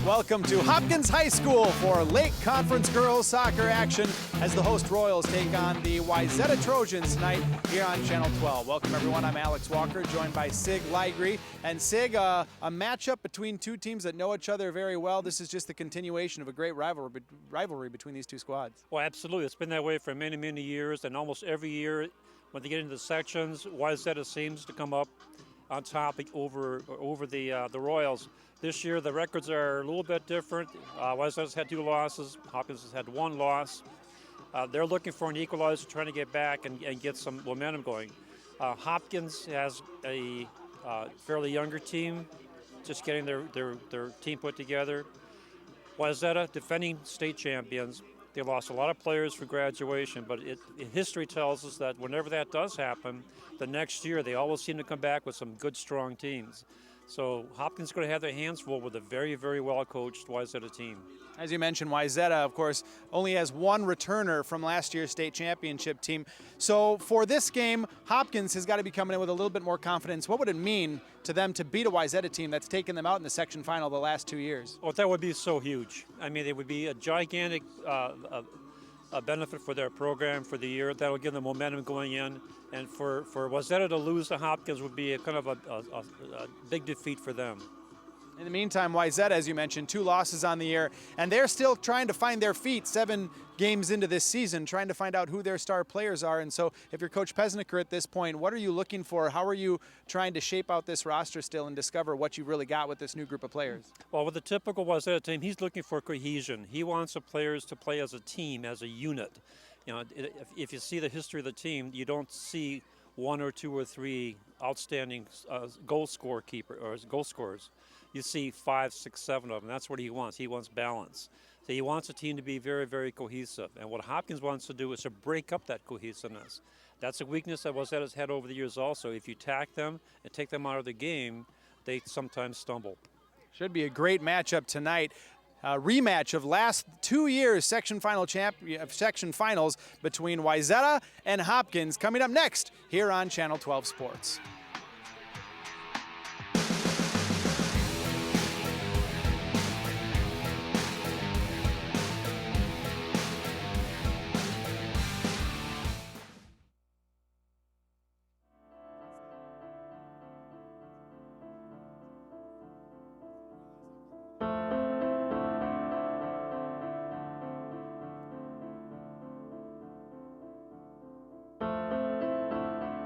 Welcome to Hopkins High School for Lake Conference Girls Soccer action as the host Royals take on the Wayzata Trojans tonight here on Channel 12. Welcome everyone, I'm Alex Walker, joined by Sig Ligre. And Sig, a matchup between two teams that know each other very well. This is just the continuation of a great rivalry between these two squads. Well, absolutely. It's been that way for many, many years, and almost every year when they get into the sections, Wayzata seems to come up on top over the Royals. This year, the records are a little bit different. Wayzata's had 2 losses. Hopkins has had 1 loss. They're looking for an equalizer, trying to get back and get some momentum going. Hopkins has a fairly younger team, just getting their team put together. Wayzata, defending state champions. They lost a lot of players for graduation, but history tells us that whenever that does happen, the next year they always seem to come back with some good, strong teams. So Hopkins is going to have their hands full with a very, very well-coached Wayzata team. As you mentioned, Wayzata, of course, only has 1 returner from last year's state championship team. So for this game, Hopkins has got to be coming in with a little bit more confidence. What would it mean to them to beat a Wayzata team that's taken them out in the section final the last 2 years? Well, that would be so huge. I mean, it would be a gigantic a benefit for their program for the year. That'll give them momentum going in. And for Wayzata to lose to Hopkins would be a kind of a big defeat for them. In the meantime, Wayzata, as you mentioned, 2 losses on the year, and they're still trying to find their feet 7 games into this season, trying to find out who their star players are. And so if you're Coach Pesniker at this point, what are you looking for? How are you trying to shape out this roster still and discover what you really got with this new group of players? Well, with the typical Wayzata team, he's looking for cohesion. He wants the players to play as a team, as a unit. You know, if you see the history of the team, you don't see 1 or 2 or 3 outstanding goal scorers. You see 5, 6, 7 of them. That's what he wants. He wants balance. So he wants a team to be very, very cohesive. And what Hopkins wants to do is to break up that cohesiveness. That's a weakness that Wayzata's had over the years also. If you attack them and take them out of the game, they sometimes stumble. Should be a great matchup tonight. Rematch of last 2 years section finals between Wayzata and Hopkins coming up next here on Channel 12 Sports.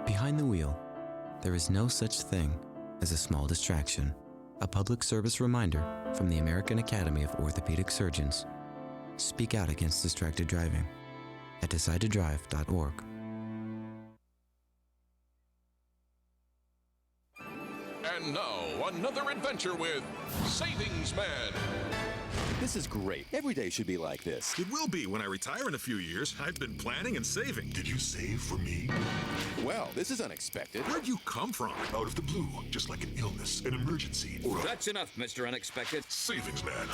Behind the wheel, there is no such thing as a small distraction. A public service reminder from the American Academy of Orthopedic Surgeons. Speak out against distracted driving at decidetodrive.org. And now, another adventure with Savings Man. This is great. Every day should be like this. It will be when I retire in a few years. I've been planning and saving. Did you save for me? Well, this is unexpected. Where'd you come from? Out of the blue, just like an illness, an emergency, or a... That's enough, Mr. Unexpected. Savings Man.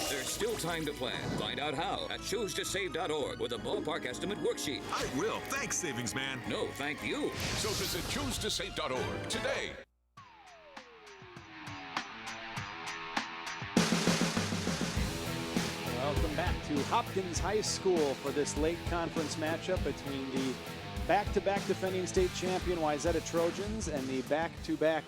There's still time to plan. Find out how at choosetosave.org with a ballpark estimate worksheet. I will. Thanks, Savings Man. No, thank you. So visit choosetosave.org today. Welcome back to Hopkins High School for this late conference matchup between the back-to-back defending state champion Wayzata Trojans and the back-to-back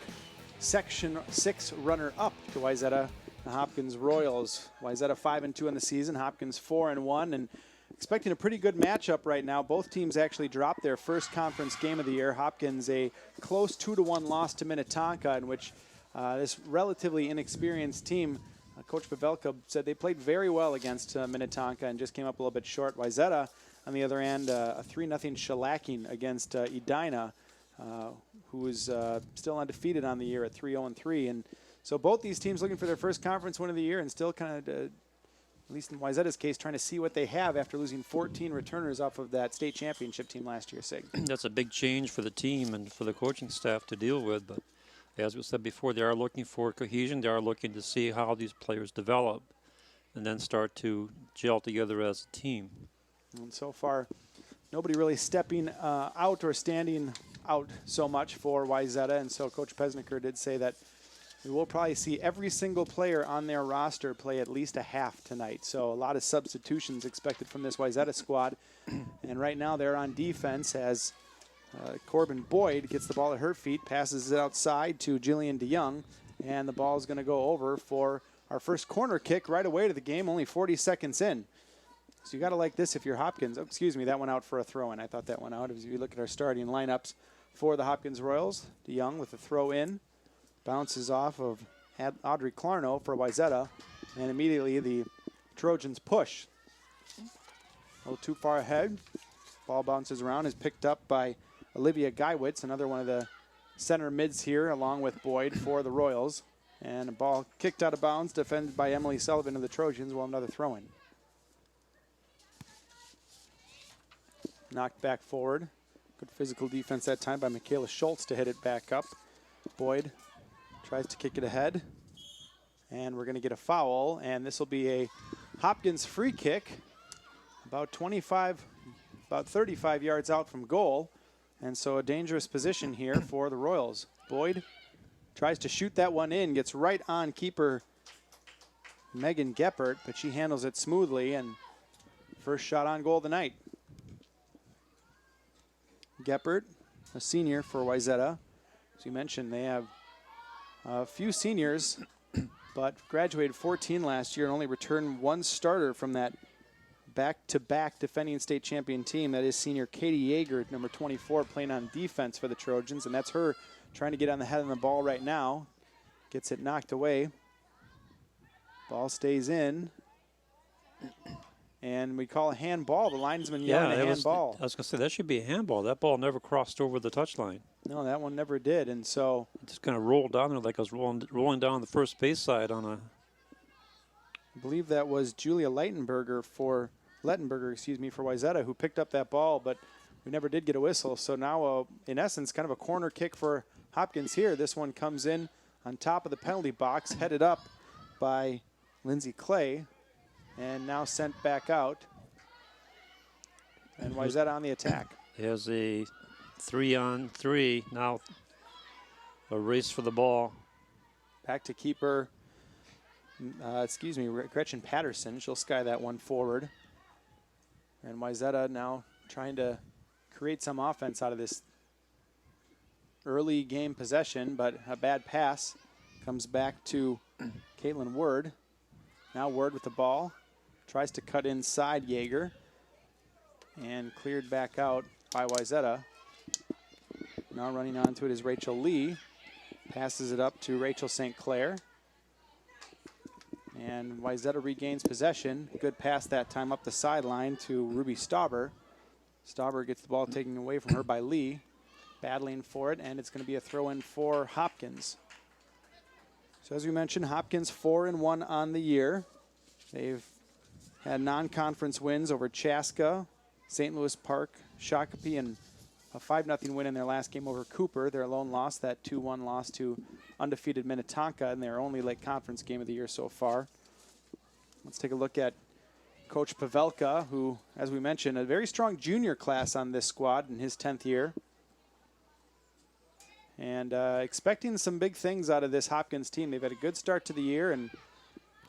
Section 6 runner-up to Wayzata, the Hopkins Royals. Wayzata 5-2 in the season, Hopkins 4-1, and expecting a pretty good matchup right now. Both teams actually dropped their first conference game of the year. Hopkins a close 2-1 loss to Minnetonka, in which this relatively inexperienced team, Coach Pavelka said they played very well against Minnetonka and just came up a little bit short. Wayzata, on the other hand, a 3-0 shellacking against Edina, who is still undefeated on the year at 3-0-3. And so both these teams looking for their first conference win of the year and still kind of, at least in Wayzata's case, trying to see what they have after losing 14 returners off of that state championship team last year, Sig. That's a big change for the team and for the coaching staff to deal with, but as we said before, they are looking for cohesion. They are looking to see how these players develop and then start to gel together as a team. And so far, nobody really stepping out or standing out so much for Wayzata. And so Coach Pesniker did say that we will probably see every single player on their roster play at least a half tonight. So a lot of substitutions expected from this Wayzata squad. And right now they're on defense as Corbin Boyd gets the ball at her feet, passes it outside to Jillian DeYoung, and the ball is going to go over for our first corner kick right away to the game, only 40 seconds in. So you got to like this if you're Hopkins. Oh, excuse me, that went out for a throw-in. I thought that went out. As you look at our starting lineups for the Hopkins Royals, DeYoung with a throw-in, bounces off of Audrey Clarno for Wayzata, and immediately the Trojans push. A little too far ahead. Ball bounces around, is picked up by Olivia Geiwitz, another one of the center mids here, along with Boyd for the Royals. And a ball kicked out of bounds, defended by Emily Sullivan of the Trojans. We'll have another throw-in. Knocked back forward. Good physical defense that time by Michaela Schultz to hit it back up. Boyd tries to kick it ahead. And we're going to get a foul, and this will be a Hopkins free kick, about 35 yards out from goal. And so a dangerous position here for the Royals. Boyd tries to shoot that one in, gets right on keeper Megan Geppert, but she handles it smoothly, and first shot on goal of the night. Geppert, a senior for Wayzata. As you mentioned, they have a few seniors, but graduated 14 last year and only returned one starter from that back-to-back defending state champion team. That is senior Katie Yeager, number 24, playing on defense for the Trojans, and that's her trying to get on the head of the ball right now. Gets it knocked away. Ball stays in. And we call a handball. The linesman yelling a handball. I was going to say, that should be a handball. That ball never crossed over the touchline. No, that one never did, and so it just kind of rolled down there like I was rolling down the first base side on a... I believe that was Julia Lettenberger for Wayzata, who picked up that ball, but we never did get a whistle. So now, in essence, kind of a corner kick for Hopkins here. This one comes in on top of the penalty box, headed up by Lindsay Clay, and now sent back out. And Wayzata on the attack. There's a 3-on-3. Now a race for the ball. Back to keeper, Gretchen Patterson. She'll sky that one forward. And Wayzata now trying to create some offense out of this early game possession, but a bad pass comes back to Caitlin Word. Now Word with the ball. Tries to cut inside Yeager. And cleared back out by Wayzata. Now running onto it is Rachel Lee. Passes it up to Rachel St. Clair. And Wayzata regains possession. Good pass that time up the sideline to Ruby Stauber. Stauber gets the ball taken away from her by Lee. Battling for it, and it's going to be a throw-in for Hopkins. So as we mentioned, Hopkins 4-1 on the year. They've had non-conference wins over Chaska, St. Louis Park, Shakopee, and a 5-0 win in their last game over Cooper. Their lone loss, that 2-1 loss to undefeated Minnetonka in their only late conference game of the year so far. Let's take a look at Coach Pavelka, who, as we mentioned, a very strong junior class on this squad in his 10th year. And expecting some big things out of this Hopkins team. They've had a good start to the year, and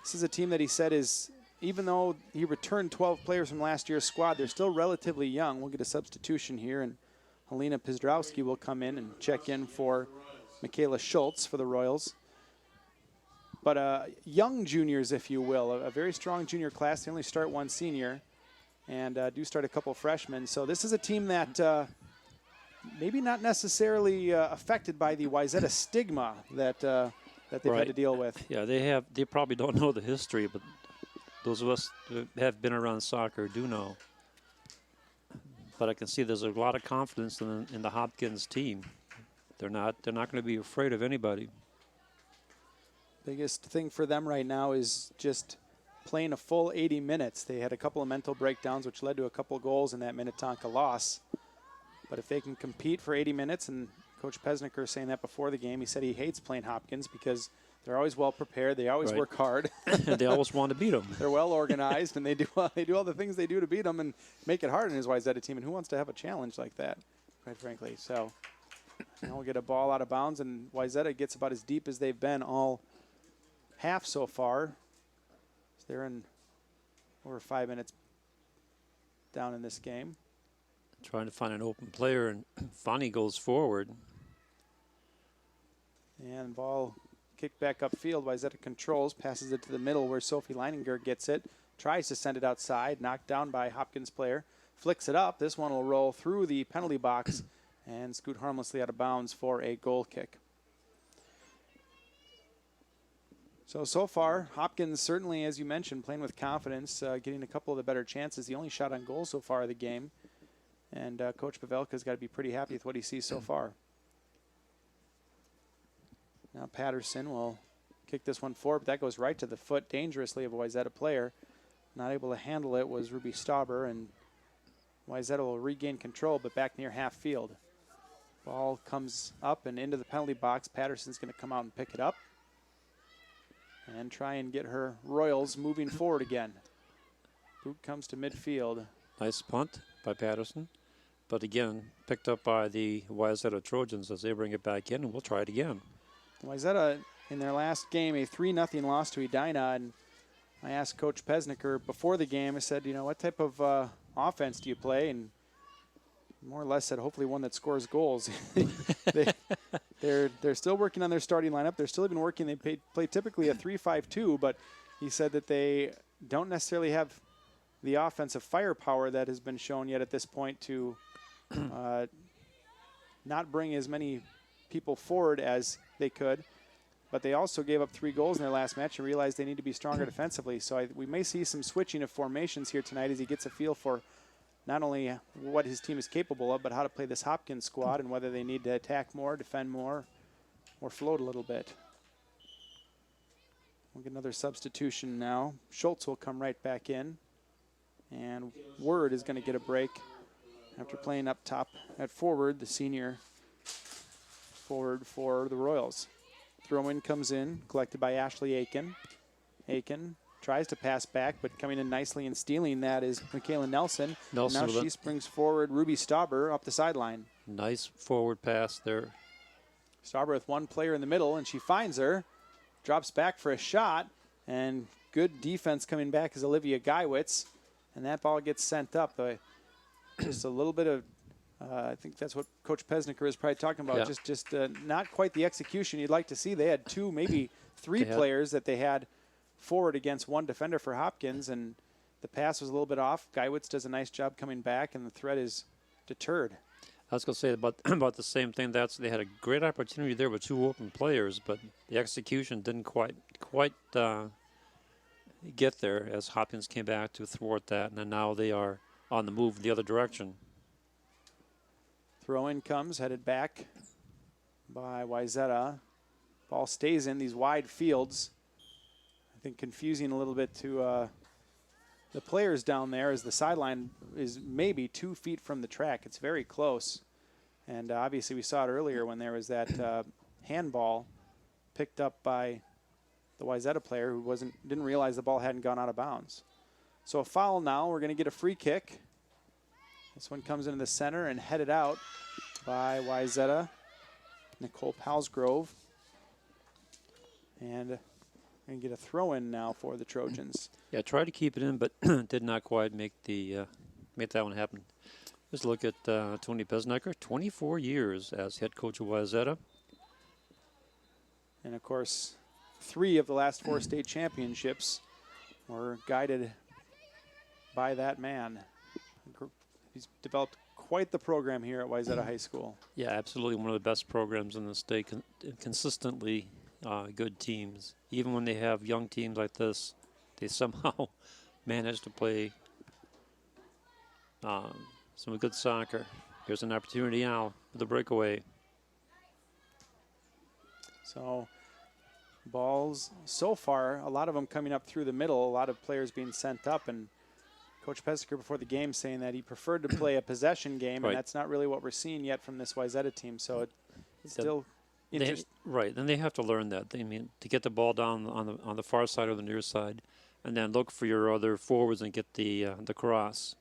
this is a team that he said is, even though he returned 12 players from last year's squad, they're still relatively young. We'll get a substitution here, and Helena Pizdrowski will come in and check in for Michaela Schultz for the Royals. But young juniors, if you will, a very strong junior class. They only start one senior and do start a couple freshmen. So this is a team that maybe not necessarily affected by the Wayzata stigma that they've had to deal with. Yeah, they probably don't know the history, but those of us who have been around soccer do know. But I can see there's a lot of confidence in the Hopkins team. They're not going to be afraid of anybody. Biggest thing for them right now is just playing a full 80 minutes. They had a couple of mental breakdowns, which led to a couple of goals in that Minnetonka loss. But if they can compete for 80 minutes, and Coach Pesnicker saying that before the game, he said he hates playing Hopkins because they're always well prepared. They always work hard. They always want to beat them. They're well organized, and they do all the things they do to beat them and make it hard in his Wayzata team. And who wants to have a challenge like that, quite frankly? So Now we'll get a ball out of bounds, and Wayzata gets about as deep as they've been all half so far. They're in over 5 minutes down in this game. Trying to find an open player, and Fonny goes forward. And ball kicked back upfield. Wayzata controls, passes it to the middle where Sophie Leininger gets it. Tries to send it outside, knocked down by Hopkins player. Flicks it up. This one will roll through the penalty box and scoot harmlessly out of bounds for a goal kick. So far, Hopkins certainly, as you mentioned, playing with confidence, getting a couple of the better chances. The only shot on goal so far of the game. And Coach Pavelka's got to be pretty happy with what he sees so far. Now Patterson will kick this one forward, but that goes right to the foot dangerously of a Wayzata player. Not able to handle it was Ruby Stauber, and Wayzata will regain control, but back near half field. Ball comes up and into the penalty box. Patterson's going to come out and pick it up and try and get her Royals moving forward again. Boot comes to midfield. Nice punt by Patterson, but again, picked up by the Wayzata Trojans as they bring it back in, and we'll try it again. Wayzata, in their last game, a 3-0 loss to Edina, and I asked Coach Pesnicker before the game, I said, you know, what type of offense do you play? And more or less said, hopefully one that scores goals. They're still working on their starting lineup. They're still even working. They play typically a 3-5-2, but he said that they don't necessarily have the offensive firepower that has been shown yet at this point to not bring as many people forward as they could. But they also gave up 3 goals in their last match and realized they need to be stronger defensively. So we may see some switching of formations here tonight as he gets a feel for not only what his team is capable of, but how to play this Hopkins squad and whether they need to attack more, defend more, or float a little bit. We'll get another substitution now. Schultz will come right back in. And Word is going to get a break after playing up top at forward, the senior forward for the Royals. Throw-in comes in, collected by Ashley Aiken. Aiken tries to pass back, but coming in nicely and stealing that is Michaela Nelson. Now she springs forward Ruby Stauber up the sideline. Nice forward pass there. Stauber with one player in the middle, and she finds her. Drops back for a shot, and good defense coming back is Olivia Geiwitz. And that ball gets sent up. Just a little bit of, I think that's what Coach Pesnicker is probably talking about. Yeah. Just not quite the execution you'd like to see. They had 2, maybe 3 players that they had forward against 1 defender for Hopkins, and the pass was a little bit off. Geiwitz does a nice job coming back, and the threat is deterred. I was going to say about the same thing. They had a great opportunity there with 2 open players, but the execution didn't quite get there as Hopkins came back to thwart that, and then now they are on the move the other direction. Throw in comes, headed back by Wayzata. Ball stays in these wide fields. I think confusing a little bit to the players down there as the sideline is maybe 2 feet from the track. It's very close. And obviously we saw it earlier when there was that handball picked up by the Wayzata player who didn't realize the ball hadn't gone out of bounds. So a foul now. We're going to get a free kick. This one comes into the center and headed out by Wayzata, Nicole Palsgrove. And we're going to get a throw in now for the Trojans. Yeah, tried to keep it in, but did not quite make that one happen. Let's look at Tony Pesnicker, 24 years as head coach of Wayzata. And of course, 3 of the last 4 state championships were guided by that man. He's developed quite the program here at Wayzata High School. Yeah, absolutely one of the best programs in the state. Consistently good teams. Even when they have young teams like this, they somehow manage to play some good soccer. Here's an opportunity now for the breakaway. So balls so far, a lot of them coming up through the middle, a lot of players being sent up, and Coach Pesnicker before the game saying that he preferred to play a possession game, and that's not really what we're seeing yet from this Wayzata team. So it's still interesting. Right, then they have to learn that. I mean, to get the ball down on the far side or the near side, and then look for your other forwards and get the cross.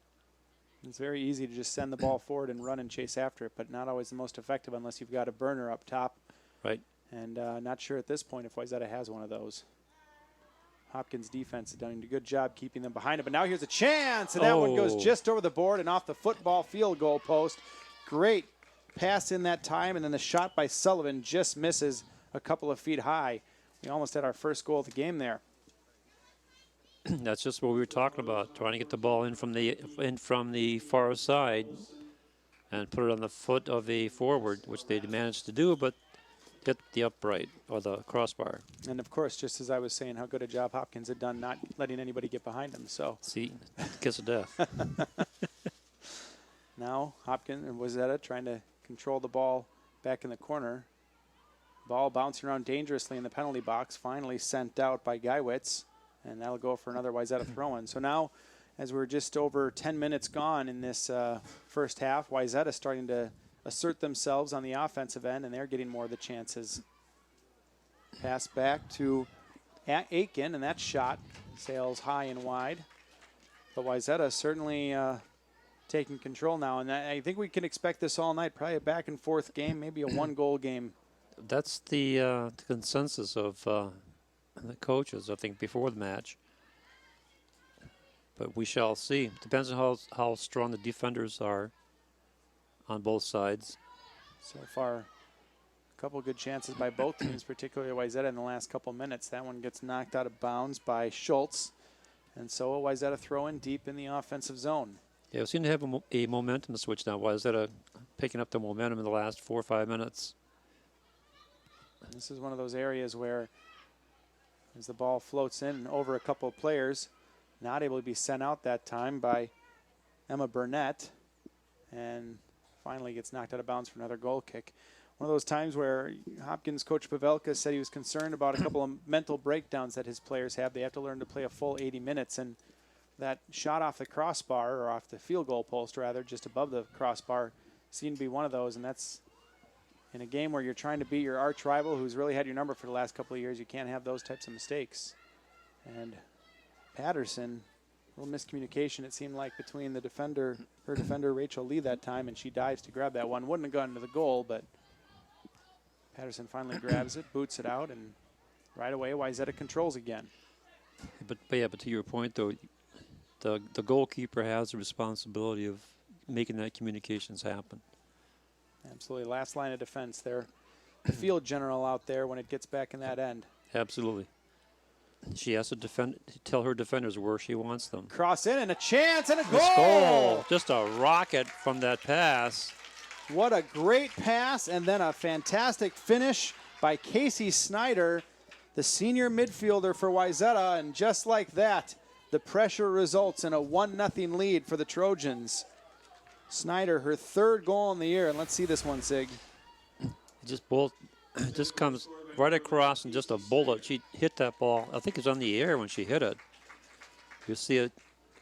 It's very easy to just send the ball forward and run and chase after it, but not always the most effective unless you've got a burner up top. Right. And not sure at this point if Wayzata has one of those. Hopkins' defense has done a good job keeping them behind it, but now here's a chance, and that one goes just over the board and off the football field goal post. Great pass in that time, and then the shot by Sullivan just misses a couple of feet high. We almost had our first goal of the game there. That's just what we were talking about, trying to get the ball in from the far side and put it on the foot of a forward, which they managed to do, but hit the upright or the crossbar. And of course, just as I was saying, how good a job Hopkins had done not letting anybody get behind him. So see, kiss of death. Now Hopkins and Wayzata trying to control the ball back in the corner. Ball bouncing around dangerously in the penalty box, finally sent out by Geiwitz. And that'll go for another Wayzata throw-in. So now, as we're just over 10 minutes gone in this first half, Wayzata starting to assert themselves on the offensive end, and they're getting more of the chances. Pass back to Aiken, and that shot sails high and wide. But Wayzata certainly taking control now, and I think we can expect this all night, probably a back-and-forth game, maybe a one-goal game. That's the consensus of the coaches, I think, before the match. But we shall see. Depends on how strong the defenders are on both sides. So far, a couple good chances by both teams, particularly Wayzata in the last couple minutes. That one gets knocked out of bounds by Schultz. And so a Wayzata throw in deep in the offensive zone. Yeah, we seem to have a momentum switch now. Wayzata picking up the momentum in the last 4 or 5 minutes. And this is one of those areas where as the ball floats in over a couple of players, not able to be sent out that time by Emma Burnett, and finally gets knocked out of bounds for another goal kick. One of those times where Hopkins coach Pavelka said he was concerned about a couple of mental breakdowns that his players have. They have to learn to play a full 80 minutes, and that shot off the crossbar, or off the field goal post rather, just above the crossbar, seemed to be one of those, and that's in a game where you're trying to beat your arch rival who's really had your number for the last couple of years. You can't have those types of mistakes. And Patterson, a little miscommunication, it seemed like, between the defender, her defender, Rachel Lee, that time, and she dives to grab that one. Wouldn't have gone into the goal, but Patterson finally grabs it, boots it out, and right away Wayzata controls again. But to your point, though, the goalkeeper has the responsibility of making that communications happen. Absolutely. Last line of defense there. The field general out there when it gets back in that end. Absolutely. She has to tell her defenders where she wants them. Cross in and a chance and a goal! Let's go. Just a rocket from that pass. What a great pass, and then a fantastic finish by Casey Snyder, the senior midfielder for Wayzata, and just like that, the pressure results in a 1-0 lead for the Trojans. Snyder, her third goal in the year, and let's see this one, Sig. It just comes right across and just a bullet. She hit that ball. I think it's on the air when she hit it. You see it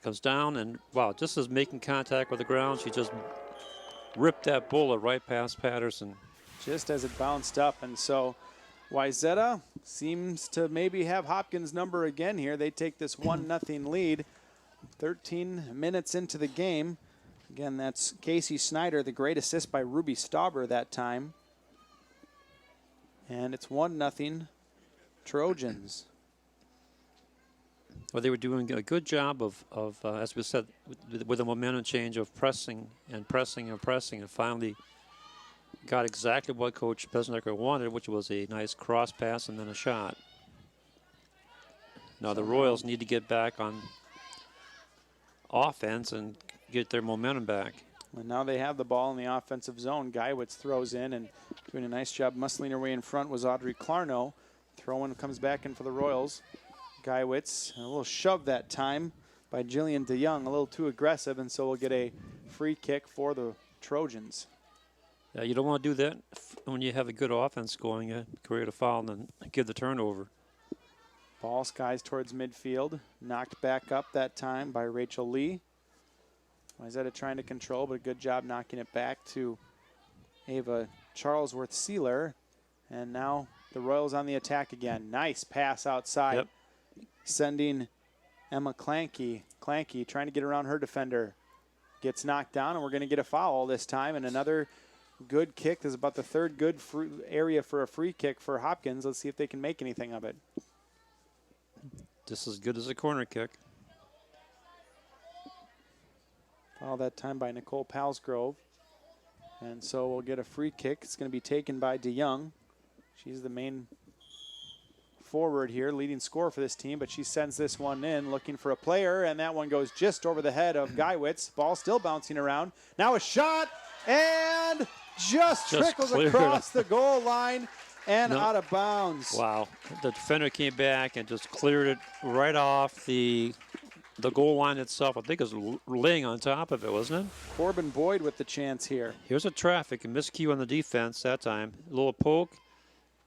comes down, and wow, just as making contact with the ground, she just ripped that bullet right past Patterson. Just as it bounced up, and so Wayzata seems to maybe have Hopkins' number again here. They take this 1-0 lead, 13 minutes into the game. Again, that's Casey Snyder, the great assist by Ruby Stauber that time. And it's 1-0 Trojans. Well, they were doing a good job of as we said, with a momentum change of pressing, and finally got exactly what Coach Pesnecker wanted, which was a nice cross pass and then a shot. Now the Royals need to get back on offense and get their momentum back. And now they have the ball in the offensive zone. Geiwitz throws in, and doing a nice job muscling her way in front was Audrey Clarno. Throw-in comes back in for the Royals. Geiwitz, a little shove that time by Jillian DeYoung, a little too aggressive, and so we'll get a free kick for the Trojans. Yeah, you don't want to do that when you have a good offense going, create a foul and then give the turnover. Ball skies towards midfield, knocked back up that time by Rachel Lee. Wayzata trying to control, but a good job knocking it back to Ava Charlesworth-Sealer. And now the Royals on the attack again. Nice pass outside, sending Emma Clanky trying to get around her defender. gets knocked down, and we're going to get a foul this time. And another good kick. This is about the third good area for a free kick for Hopkins. Let's see if they can make anything of it. Just as good as a corner kick. All that time by Nicole Palsgrove. And so we'll get a free kick. It's going to be taken by DeYoung. She's the main forward here, leading scorer for this team, but she sends this one in looking for a player, and that one goes just over the head of Geiwitz. Ball still bouncing around. Now a shot, and just trickles across the goal line and out of bounds. Wow. The defender came back and just cleared it right off the goal line itself. I think it was laying on top of it, wasn't it? Corbin Boyd with the chance here. Here's a traffic, a miscue on the defense that time. A little poke,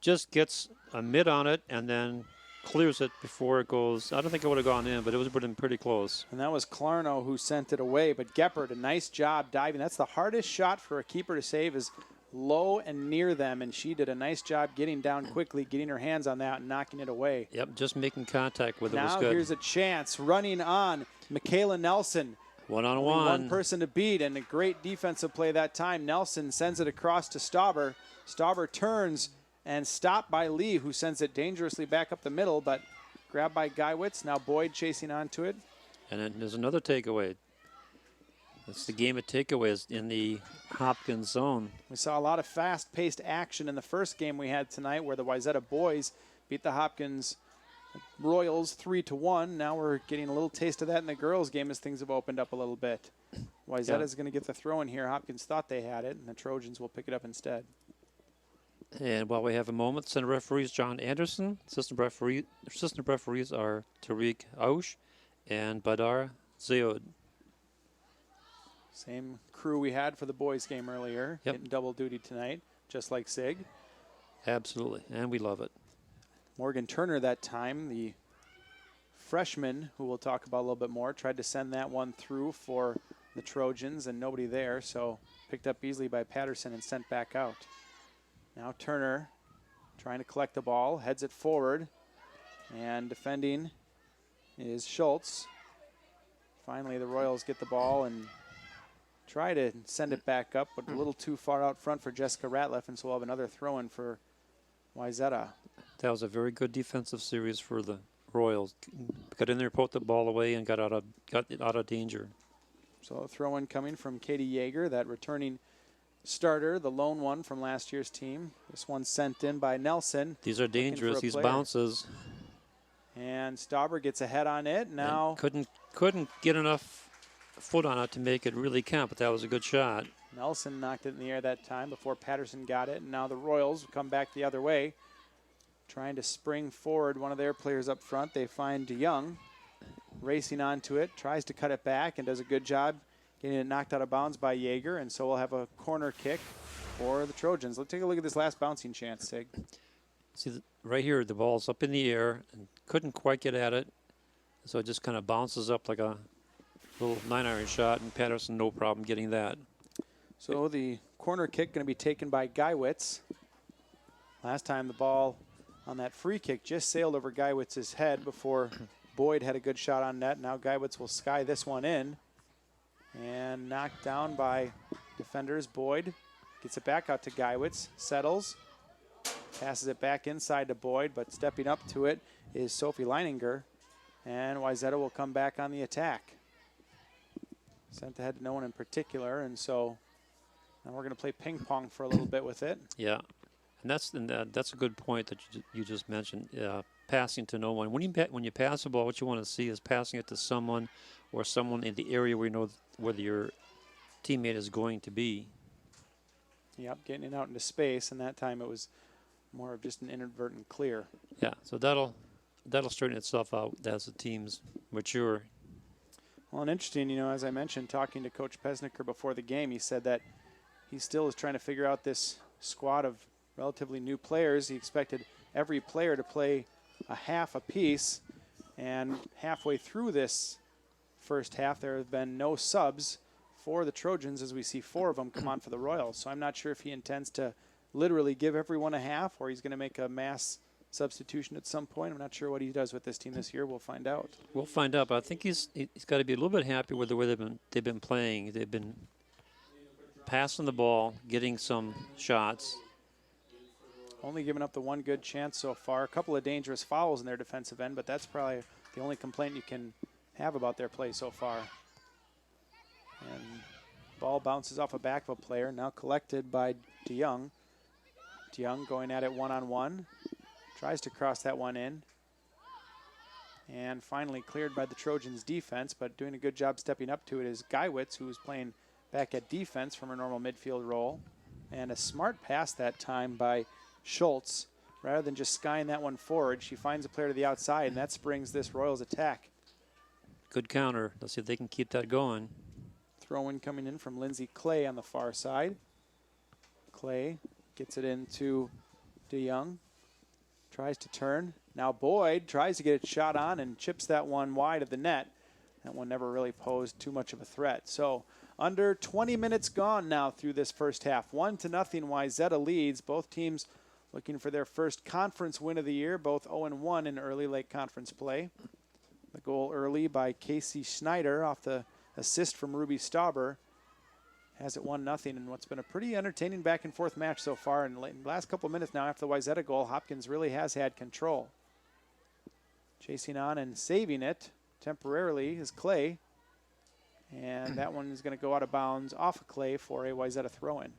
just gets a mid on it and then clears it before it goes. I don't think it would have gone in, but it was pretty close. And that was Clarno who sent it away, but Geppert, a nice job diving. That's the hardest shot for a keeper to save, is low and near them, and she did a nice job getting down quickly, getting her hands on that and knocking it away. Yep, just making contact with it was Now good. here's a chance, running on Michaela Nelson. One-on-one. One person to beat, and a great defensive play that time. Nelson sends it across to Stauber. Stauber turns and stopped by Lee, who sends it dangerously back up the middle, but grabbed by Geiwitz. Now Boyd chasing onto it. And then there's another takeaway. That's the game of takeaways in the Hopkins zone. We saw a lot of fast-paced action in the first game we had tonight, where the Wayzata boys beat the Hopkins Royals 3-1. Now we're getting a little taste of that in the girls' game as things have opened up a little bit. Wayzata is going to get the throw in here. Hopkins thought they had it, and the Trojans will pick it up instead. And while we have a moment, center referees John Anderson. Assistant referees are Tariq Aush and Badar Zayod. Same crew we had for the boys' game earlier, Yep. getting double duty tonight, just like Sig. Absolutely, and we love it. Morgan Turner that time, the freshman, who we'll talk about a little bit more, tried to send that one through for the Trojans, and nobody there, so picked up easily by Patterson and sent back out. Now Turner trying to collect the ball, heads it forward, and defending is Schultz. Finally, the Royals get the ball and try to send it back up, but a little too far out front for Jessica Ratliff, and so we'll have another throw-in for Wayzata. That was a very good defensive series for the Royals. Got in there, poked the ball away, and got out of danger. So a throw-in coming from Katie Yeager, that returning starter, the lone one from last year's team. This one sent in by Nelson. These are dangerous. These bounces. And Stauber gets ahead on it. Now and couldn't get enough foot on it to make it really count, but that was a good shot. Nelson knocked it in the air that time before Patterson got it. And now the Royals come back the other way, trying to spring forward one of their players up front. They find DeYoung racing onto it, tries to cut it back, and does a good job getting it knocked out of bounds by Yeager. And so we'll have a corner kick for the Trojans. Let's take a look at this last bouncing chance, Sig. See, right here, the ball's up in the air and couldn't quite get at it. So it just kind of bounces up like a little 9-iron shot, and Patterson no problem getting that. So the corner kick going to be taken by Geiwitz. Last time the ball on that free kick just sailed over Geiwitz's head before Boyd had a good shot on net. Now Geiwitz will sky this one in. And knocked down by defenders. Boyd gets it back out to Geiwitz, settles, passes it back inside to Boyd, but stepping up to it is Sophie Leininger. And Wayzata will come back on the attack. Sent ahead to no one in particular, and so now we're going to play ping pong for a little bit with it. Yeah, and that's a good point that you just mentioned. Passing to no one. When you pass the ball, what you want to see is passing it to someone, or someone in the area where you know whether your teammate is going to be. Yep, getting it out into space, and that time it was more of just an inadvertent clear. Yeah, so that'll straighten itself out as the teams mature. Well, and interesting, you know, as I mentioned, talking to Coach Pesnicker before the game, he said that he still is trying to figure out this squad of relatively new players. He expected every player to play a half apiece, and halfway through this first half, there have been no subs for the Trojans, as we see 4 of them come on for the Royals. So I'm not sure if he intends to literally give everyone a half, or he's going to make a mass substitution at some point. I'm not sure what he does with this team this year. We'll find out. We'll find out, but I think he's got to be a little bit happy with the way they've been playing. They've been passing the ball, getting some shots. Only giving up the one good chance so far. A couple of dangerous fouls in their defensive end, but that's probably the only complaint you can have about their play so far. And ball bounces off a back of a player, now collected by DeYoung. DeYoung going at it one-on-one. Tries to cross that one in. And finally cleared by the Trojans defense, but doing a good job stepping up to it is Geiwitz, who was playing back at defense from a normal midfield role. And a smart pass that time by Schultz. Rather than just skying that one forward, she finds a player to the outside, and that springs this Royals attack. Good counter. Let's see if they can keep that going. Throw-in coming in from Lindsay Clay on the far side. Clay gets it into DeYoung. Tries to turn. Now Boyd tries to get it shot on and chips that one wide of the net. That one never really posed too much of a threat. So under 20 minutes gone now through this first half. 1-0 Wayzata leads. Both teams looking for their first conference win of the year. Both 0-1 in early late conference play. The goal early by Casey Schneider off the assist from Ruby Stauber has it 1-0 in what's been a pretty entertaining back and forth match so far. In the last couple of minutes now after the Wayzata goal, Hopkins really has had control. Chasing on and saving it temporarily is Clay. And that one is going to go out of bounds off of Clay for a Wayzata throw-in.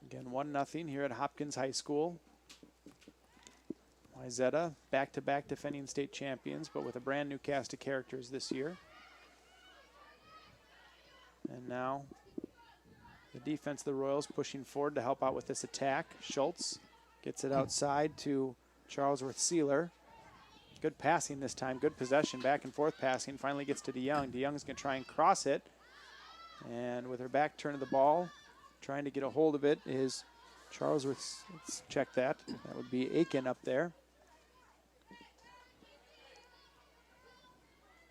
Again, 1-0 here at Hopkins High School. Wayzata, back-to-back defending state champions, but with a brand new cast of characters this year. And now the defense of the Royals pushing forward to help out with this attack. Schultz gets it outside to Charlesworth Sealer. Good passing this time, good possession, back and forth passing. Finally gets to DeYoung. DeYoung's going to try and cross it. And with her back turn to the ball, trying to get a hold of it is Charlesworth. Let's check that. That would be Aiken up there.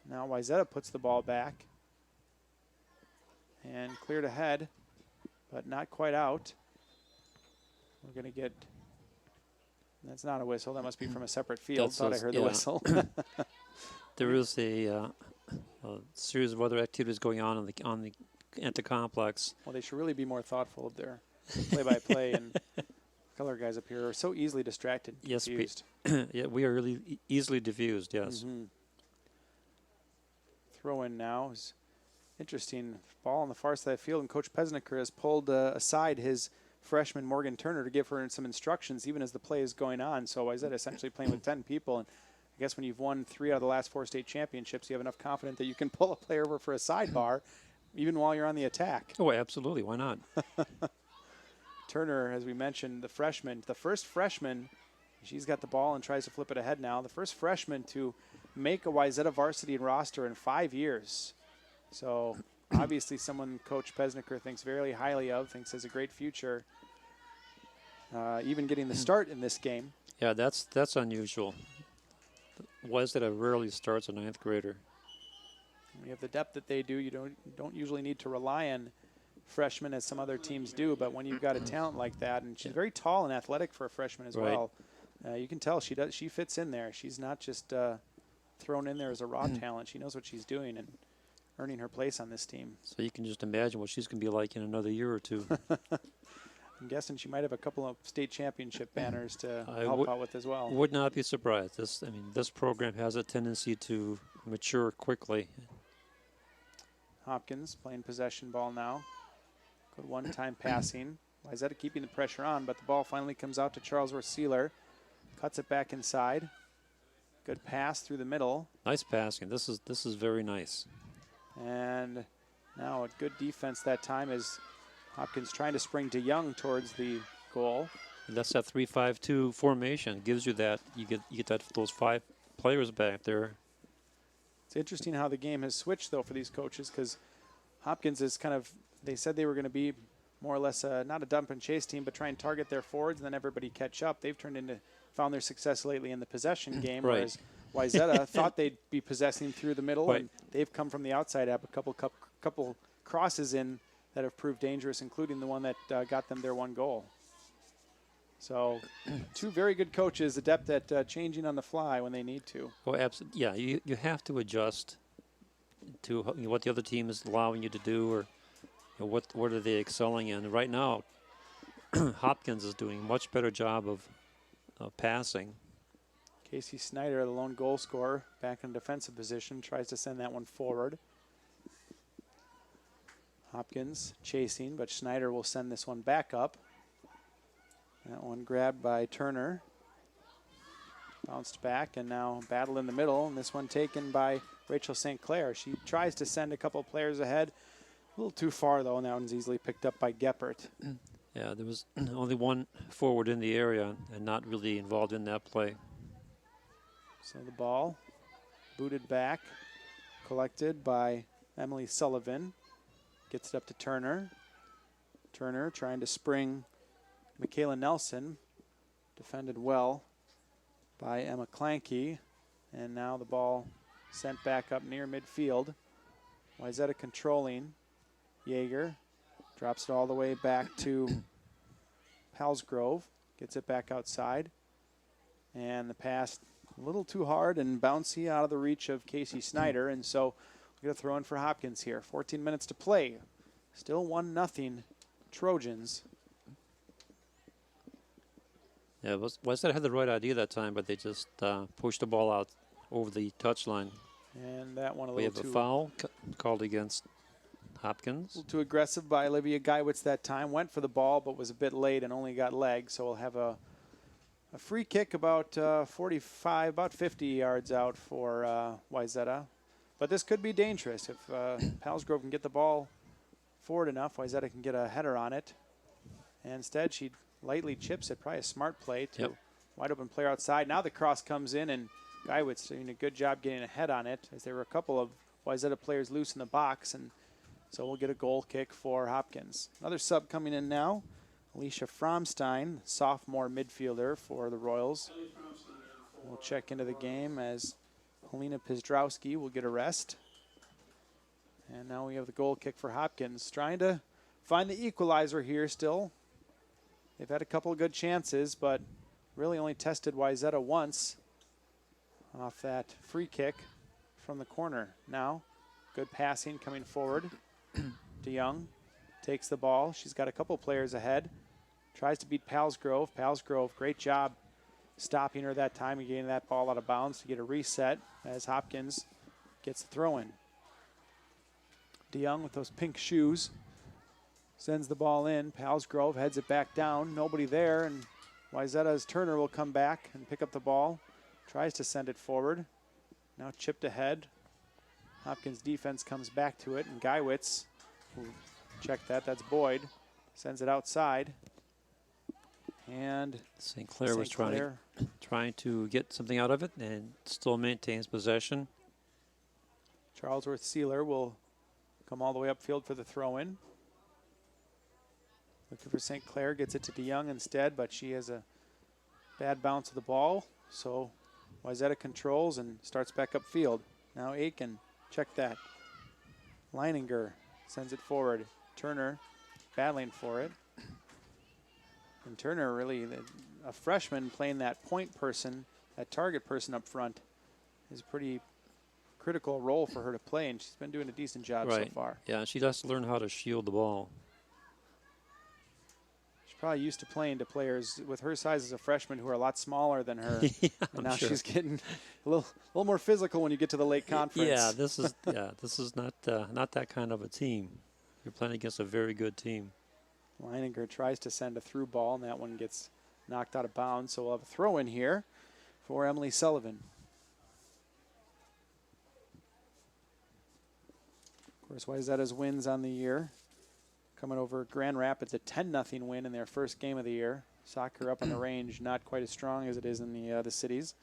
Now Wayzata puts the ball back. And cleared ahead, but not quite out. We're going to get... That's not a whistle. That must be from a separate field. Thought I heard the whistle. There is a series of other activities going on at the complex. Well, they should really be more thoughtful of their play-by-play, and color guys up here are so easily distracted. Yes, confused. yeah, we are really easily diffused. Yes. Mm-hmm. Throw in now is interesting. Ball on the far side of the field, and Coach Pesnicker has pulled aside his freshman Morgan Turner to give her some instructions even as the play is going on. So Wayzata essentially playing with 10 people, and I guess when you've won 3 out of the last 4 state championships, you have enough confidence that you can pull a player over for a sidebar even while you're on the attack. Oh, absolutely. Why not? Turner, as we mentioned, the freshman, the first freshman, she's got the ball and tries to flip it ahead now. The first freshman to make a Wayzata varsity roster in 5 years. So obviously someone Coach Pesnicker thinks very highly of, thinks has a great future. Even getting the start in this game. Yeah, that's unusual. Wayzata rarely starts a 9th grader. When you have the depth that they do, you don't usually need to rely on freshmen as some other teams do, but when you've got a talent like that, and she's very tall and athletic for a freshman as well, you can tell she fits in there. She's not just thrown in there as a raw talent. She knows what she's doing and earning her place on this team. So you can just imagine what she's going to be like in another year or two. I'm guessing she might have a couple of state championship banners to help out with as well. Would not be surprised. This program has a tendency to mature quickly. Hopkins playing possession ball now. Good one-time passing. Wayzata keeping the pressure on, but the ball finally comes out to Charlesworth Sealer. Cuts it back inside. Good pass through the middle. Nice passing. This is very nice. And now a good defense that time is Hopkins trying to spring DeYoung towards the goal. And that's that 3-5-2 formation. Gives you that you get those 5 players back there. It's interesting how the game has switched though for these coaches, because Hopkins is kind of, they said they were going to be more or less not a dump and chase team, but try and target their forwards and then everybody catch up. They've found their success lately in the possession game, whereas Wayzata thought they'd be possessing through the middle, and they've come from the outside, have a couple crosses in that have proved dangerous, including the one that got them their one goal. So 2 very good coaches, adept at changing on the fly when they need to. Oh, absolutely. Yeah, you have to adjust to what the other team is allowing you to do, or what are they excelling in. Right now, Hopkins is doing a much better job of passing. Casey Snyder, the lone goal scorer, back in defensive position, tries to send that one forward. Hopkins chasing, but Schneider will send this one back up. That one grabbed by Turner. Bounced back, and now battle in the middle, and this one taken by Rachel St. Clair. She tries to send a couple players ahead. A little too far, though, and that one's easily picked up by Geppert. Yeah, there was only one forward in the area and not really involved in that play. So the ball booted back, collected by Emily Sullivan. Gets it up to Turner. Turner trying to spring Michaela Nelson. Defended well by Emma Clanky. And now the ball sent back up near midfield. Wayzata controlling. Yeager drops it all the way back to Palsgrove. Gets it back outside. And the pass a little too hard and bouncy out of the reach of Casey Snyder. And so we're going to throw in for Hopkins here. 14 minutes to play. Still 1-0 Trojans. Yeah, Wayzata had the right idea that time, but they just pushed the ball out over the touchline. And that one We have a foul called against Hopkins. A little too aggressive by Olivia Geiwitz that time. Went for the ball, but was a bit late and only got legs. So we'll have a free kick about 45, about 50 yards out for Wayzata. But this could be dangerous. If Palsgrove can get the ball forward enough, Wayzata can get a header on it. And instead, she lightly chips it. Probably a smart play to wide open player outside. Now the cross comes in, and Geiwitz doing a good job getting ahead on it, as there were a couple of Wayzata players loose in the box. And so we'll get a goal kick for Hopkins. Another sub coming in now. Alicia Fromstein, sophomore midfielder for the Royals. We'll check into the game as Helena Pizdrowski will get a rest. And now we have the goal kick for Hopkins. Trying to find the equalizer here still. They've had a couple of good chances, but really only tested Wayzata once off that free kick from the corner. Now, good passing coming forward. DeYoung takes the ball. She's got a couple players ahead. Tries to beat Palsgrove. Palsgrove, great job stopping her that time and getting that ball out of bounds to get a reset as Hopkins gets the throw in. DeYoung with those pink shoes sends the ball in. Palsgrove heads it back down. Nobody there, and Wayzata's Turner will come back and pick up the ball. Tries to send it forward. Now chipped ahead. Hopkins defense comes back to it, and Geiwitz, who check that's Boyd, sends it outside. And St. Clair was trying to get something out of it and still maintains possession. Charlesworth Sealer will come all the way upfield for the throw-in. Looking for St. Clair, gets it to DeYoung instead, but she has a bad bounce of the ball. So Wayzata controls and starts back upfield. Now Aiken, check that. Leininger sends it forward. Turner battling for it. And Turner really, a freshman playing that point person, that target person up front, is a pretty critical role for her to play, and she's been doing a decent job so far. Yeah, she has to learn how to shield the ball. She's probably used to playing to players with her size as a freshman who are a lot smaller than her. And now she's getting a little more physical when you get to the late conference. Yeah, this is not that kind of a team. You're playing against a very good team. Leininger tries to send a through ball, and that one gets knocked out of bounds. So we'll have a throw in here for Emily Sullivan. Of course, Wayzata's wins on the year. Coming over Grand Rapids, a 10-0 win in their first game of the year. Soccer up on the range, not quite as strong as it is in the cities.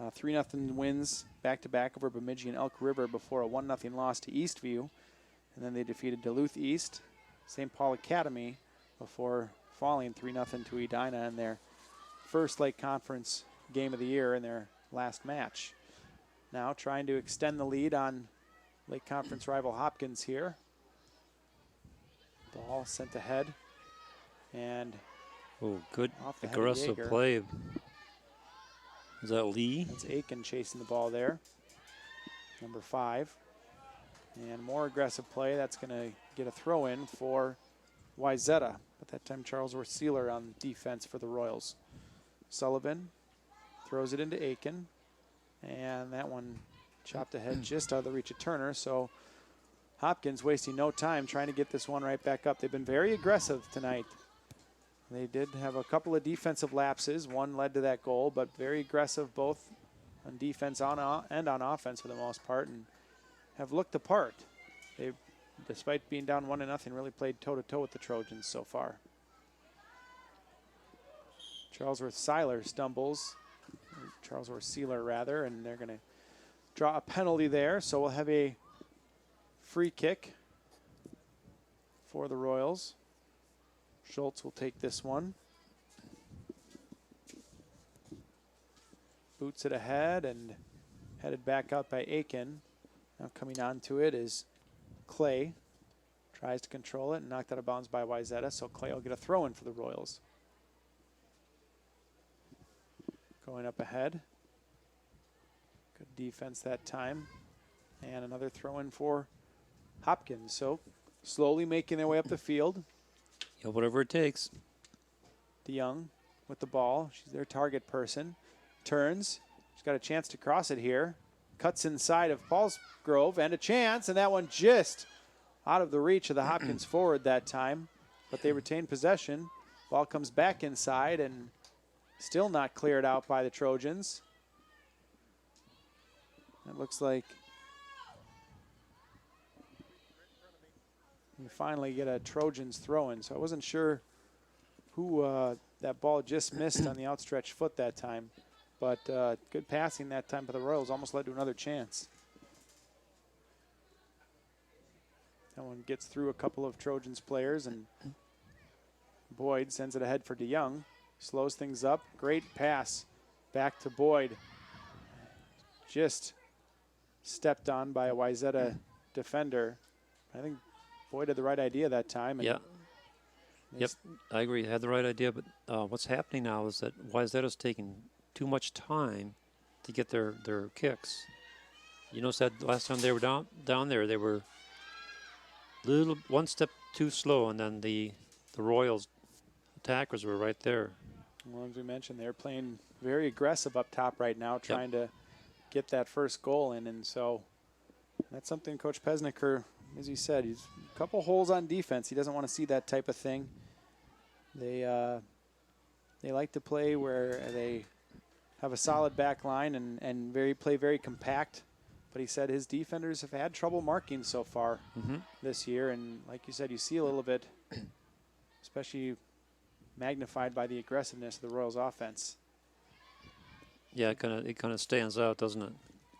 3-0 wins back-to-back over Bemidji and Elk River before a 1-0 loss to Eastview. And then they defeated Duluth East, St. Paul Academy, before falling 3-0 to Edina in their first Lake Conference game of the year in their last match. Now trying to extend the lead on Lake Conference rival Hopkins here. Ball sent ahead. And Oh, good off the head of aggressive Yeager. play. Is that Lee? That's Aiken chasing the ball there. Number 5. And more aggressive play. That's going to get a throw in for Wayzata. But that time Charlesworth Sealer on defense for the Royals. Sullivan throws it into Aiken. And that one chopped ahead just out of the reach of Turner. So Hopkins wasting no time trying to get this one right back up. They've been very aggressive tonight. They did have a couple of defensive lapses. One led to that goal, but very aggressive both on defense and on offense for the most part, and have looked the part. They, despite being down 1-0, really played toe-to-toe with the Trojans so far. Charlesworth Sealer stumbles, Charlesworth Sealer rather, and they're going to draw a penalty there. So we'll have a free kick for the Royals. Schultz will take this one. Boots it ahead and headed back out by Aiken. Now coming onto it is Clay. Tries to control it and knocked out of bounds by Wayzata, so Clay will get a throw in for the Royals. Going up ahead. Good defense that time. And another throw in for Hopkins. So slowly making their way up the field. Yeah, whatever it takes. DeYoung with the ball. She's their target person. Turns. She's got a chance to cross it here. Cuts inside of Paulsgrove and a chance, and that one just out of the reach of the Hopkins forward that time. But they retain possession. Ball comes back inside and still not cleared out by the Trojans. It looks like we finally get a Trojans throw-in, so I wasn't sure who that ball just missed on the outstretched foot that time. But good passing that time by the Royals, almost led to another chance. That one gets through a couple of Trojans players, and Boyd sends it ahead for DeYoung. Slows things up. Great pass back to Boyd. Just stepped on by a Wayzata defender. I think Boyd had the right idea that time. And Yeah. Yep, I agree. Had the right idea, but what's happening now is that Wayzata's taking too much time to get their kicks. You notice that last time they were down there, they were one step too slow, and then the Royals attackers were right there. Well, as we mentioned, they're playing very aggressive up top right now, trying to get that first goal in, and so that's something Coach Pesnicker, as he said, he's a couple holes on defense. He doesn't want to see that type of thing. They like to play where they have a solid back line and play very compact. But he said his defenders have had trouble marking so far this year. And like you said, you see a little bit, especially magnified by the aggressiveness of the Royals offense. Yeah, it kind of stands out, doesn't it?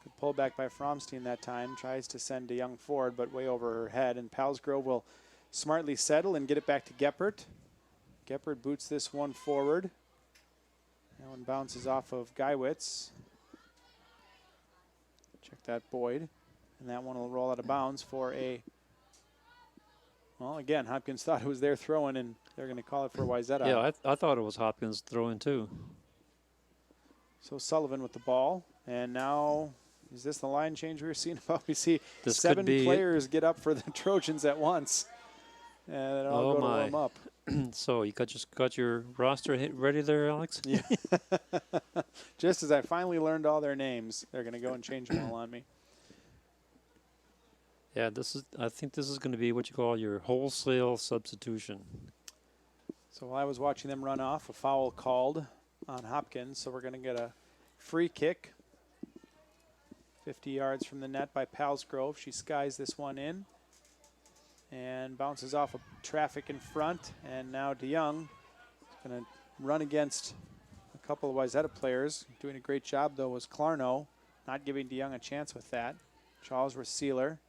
Good pull back by Fromstein that time. Tries to send DeYoung forward, but way over her head. And Palsgrove will smartly settle and get it back to Geppert. Geppert boots this one forward. That one bounces off of Geiwitz. Check that, Boyd. And that one will roll out of bounds for a... Well, again, Hopkins thought it was their throw-in, and they're going to call it for Wayzata. Yeah, I thought it was Hopkins throwing too. So Sullivan with the ball. And now, is this the line change we were seeing about? We see This 7 could be players get up for the Trojans at once. And it all go to warm up. So you just got your roster ready there, Alex? Yeah. Just as I finally learned all their names, they're going to go and change them all on me. Yeah, I think this is going to be what you call your wholesale substitution. So while I was watching them run off, a foul called on Hopkins. So we're going to get a free kick. 50 yards from the net by Palsgrove. She skies this one in and bounces off of traffic in front. And now DeYoung is going to run against a couple of Wayzata players. Doing a great job, though, was Clarno, not giving DeYoung a chance with that. Charlesworth Sealer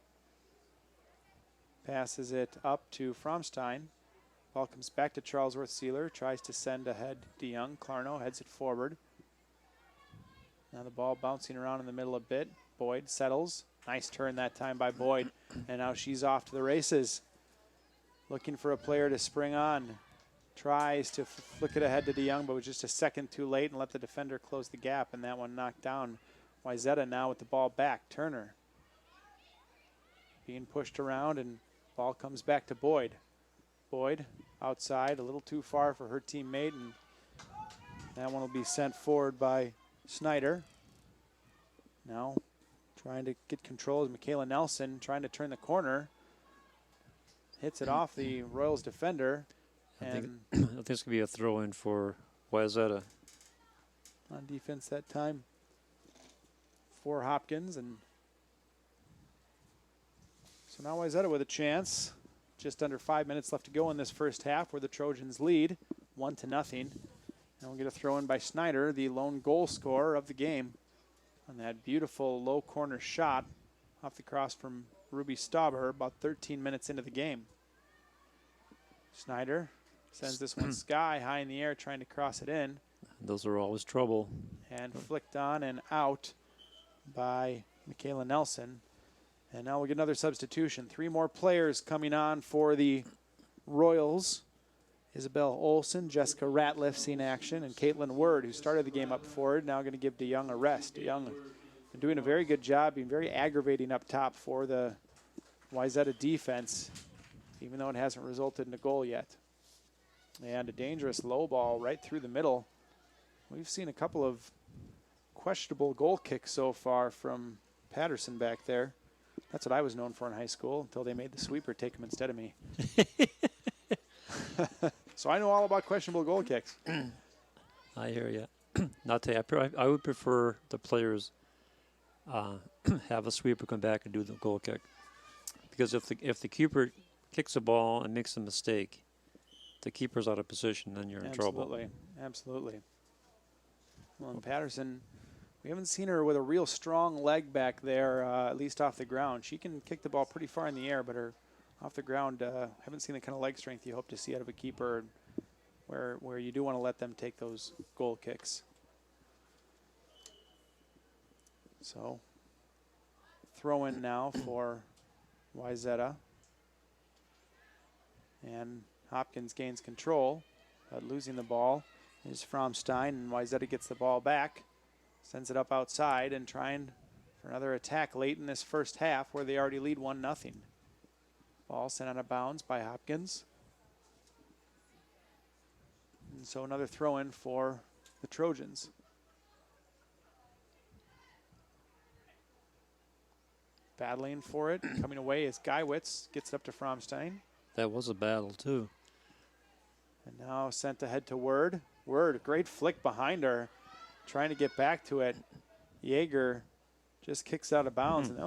passes it up to Fromstein. Ball comes back to Charlesworth Sealer. Tries to send ahead DeYoung. Clarno heads it forward. Now the ball bouncing around in the middle a bit. Boyd settles. Nice turn that time by Boyd. And now she's off to the races. looking for a player to spring on. Tries to flick it ahead to DeYoung, but was just a second too late and let the defender close the gap, and that one knocked down. Wayzata now with the ball back. Turner being pushed around, and ball comes back to Boyd. Boyd outside, a little too far for her teammate, and that one will be sent forward by Snyder. Now trying to get control is Michaela Nelson, trying to turn the corner. Hits it off the Royals defender. I think it's going to be a throw-in for Wayzata. On defense that time for Hopkins. And so now Wayzata with a chance. Just under 5 minutes left to go in this first half, where the Trojans lead 1-0. And we'll get a throw-in by Snyder, the lone goal scorer of the game, on that beautiful low corner shot off the cross from Ruby Stauber about 13 minutes into the game. Snyder sends this one sky high in the air, trying to cross it in. Those are always trouble. And flicked on and out by Michaela Nelson. And now we'll get another substitution. 3 more players coming on for the Royals. Isabel Olsen, Jessica Ratliff seen action, and Caitlin Word, who started the game up forward, now going to give DeYoung a rest. DeYoung been doing a very good job, being very aggravating up top for the Wayzata defense, even though it hasn't resulted in a goal yet. And a dangerous low ball right through the middle. We've seen a couple of questionable goal kicks so far from Patterson back there. That's what I was known for in high school until they made the sweeper take him instead of me. So I know all about questionable goal kicks. I hear you. Not to, I would prefer the players have a sweeper come back and do the goal kick, because if the keeper kicks a ball and makes a mistake, the keeper's out of position, then you're in trouble. Absolutely. Well, and Patterson, we haven't seen her with a real strong leg back there, at least off the ground. She can kick the ball pretty far in the air, but her off the ground, haven't seen the kind of leg strength you hope to see out of a keeper, where you do want to let them take those goal kicks. So, throw in now for Wayzata. And Hopkins gains control, but losing the ball is Fromstein, and Wayzata gets the ball back, sends it up outside, and trying for another attack late in this first half, where they already lead 1-0. Ball sent out of bounds by Hopkins. And so another throw-in for the Trojans. Battling for it, coming away is Geiwitz, gets it up to Fromstein. That was a battle, too. And now sent ahead to Word. Word, great flick behind her, trying to get back to it. Yeager just kicks out of bounds, and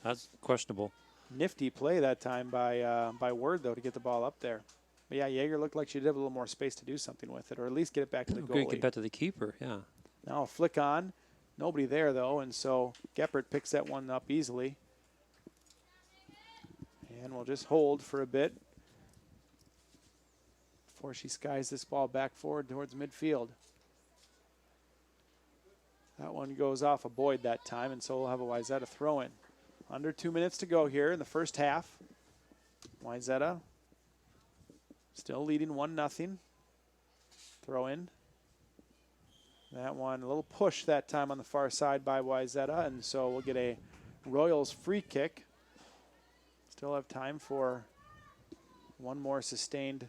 that's questionable. Nifty play that time by Word, though, to get the ball up there. But yeah, Yeager looked like she did have a little more space to do something with it, or at least get it back to the goalie. Get back to the keeper, yeah. Now a flick on. Nobody there, though, and so Geppert picks that one up easily. And we'll just hold for a bit before she skies this ball back forward towards midfield. That one goes off a Boyd that time, and so we'll have a Wayzata throw in. Under 2 minutes to go here in the first half. Wayzata still leading 1-0. Throw in. That one, a little push that time on the far side by Wayzata, and so we'll get a Royals free kick. Still have time for one more sustained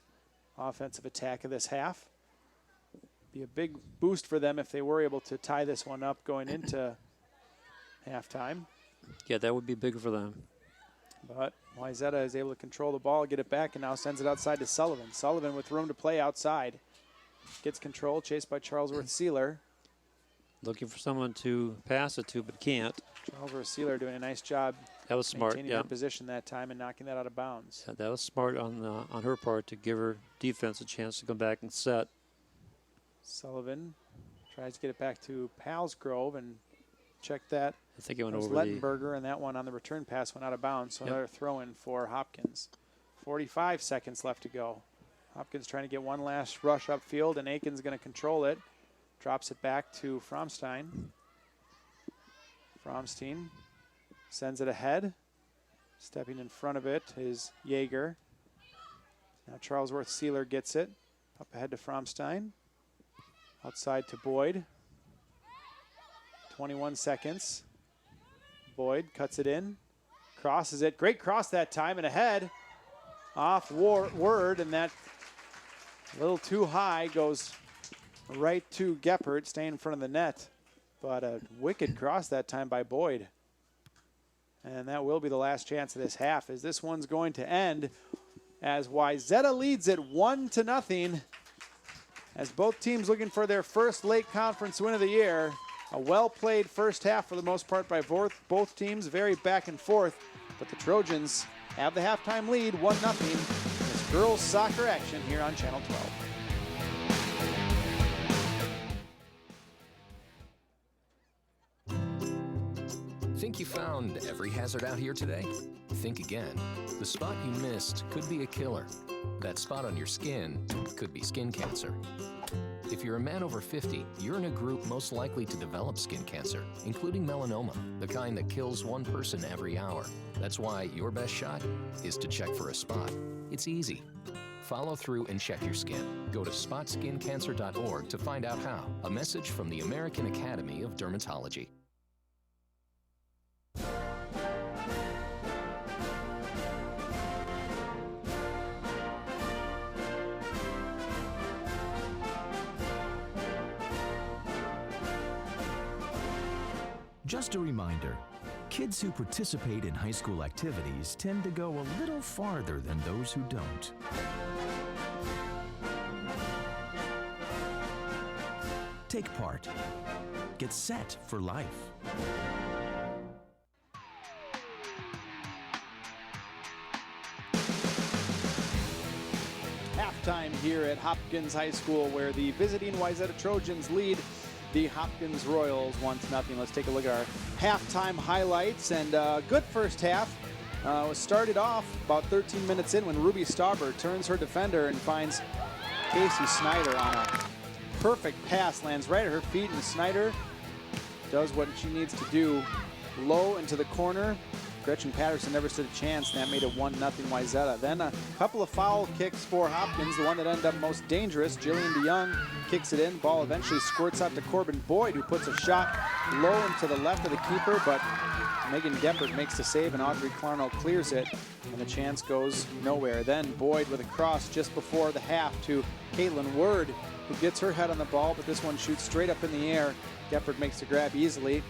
offensive attack of this half. Be a big boost for them if they were able to tie this one up going into halftime. Yeah, that would be big for them. But Wayzata is able to control the ball, get it back, and now sends it outside to Sullivan. Sullivan with room to play outside. Gets control, chased by Charlesworth-Sealer. Looking for someone to pass it to, but can't. Charlesworth-Sealer doing a nice job. That was smart, maintaining her position that time and knocking that out of bounds. Yeah, that was smart on her part to give her defense a chance to come back and set. Sullivan tries to get it back to Palsgrove and check that. I think it went over Lettenberger, and that one on the return pass went out of bounds, so another throw-in for Hopkins. 45 seconds left to go. Hopkins trying to get one last rush upfield, and Aiken's going to control it. Drops it back to Fromstein. Fromstein sends it ahead. Stepping in front of it is Yeager. Now Charlesworth Sealer gets it. Up ahead to Fromstein. Outside to Boyd. 21 seconds. Boyd cuts it in. Crosses it. Great cross that time and ahead. Off Word, and that a little too high goes right to Geppert, staying in front of the net. But a wicked cross that time by Boyd. And that will be the last chance of this half, as this one's going to end as Wayzata leads it 1-0. As both teams looking for their first Lake Conference win of the year. A well-played first half for the most part by both teams, very back and forth. But the Trojans have the halftime lead, 1-0. It's girls soccer action here on Channel 12. Think you found every hazard out here today? Think again. The spot you missed could be a killer. That spot on your skin could be skin cancer. If you're a man over 50, you're in a group most likely to develop skin cancer, including melanoma, the kind that kills one person every hour. That's why your best shot is to check for a spot. It's easy. Follow through and check your skin. Go to spotskincancer.org to find out how. A message from the American Academy of Dermatology. Just a reminder, kids who participate in high school activities tend to go a little farther than those who don't. Take part. Get set for life. Halftime here at Hopkins High School, where the visiting Wayzata Trojans lead the Hopkins Royals 1-0. Let's take a look at our halftime highlights. And good first half. Was started off about 13 minutes in when Ruby Stauber turns her defender and finds Casey Snyder on a perfect pass. Lands right at her feet, and Snyder does what she needs to do. Low into the corner. Gretchen Patterson never stood a chance, and that made it 1-0 Wayzata. Then a couple of foul kicks for Hopkins. The one that ended up most dangerous, Jillian DeYoung kicks it in. Ball eventually squirts out to Corbin Boyd, who puts a shot low and to the left of the keeper, but Megan Geppert makes the save, and Audrey Clarno clears it, and the chance goes nowhere. Then Boyd with a cross just before the half to Caitlin Word, who gets her head on the ball, but this one shoots straight up in the air. Geppert makes the grab easily,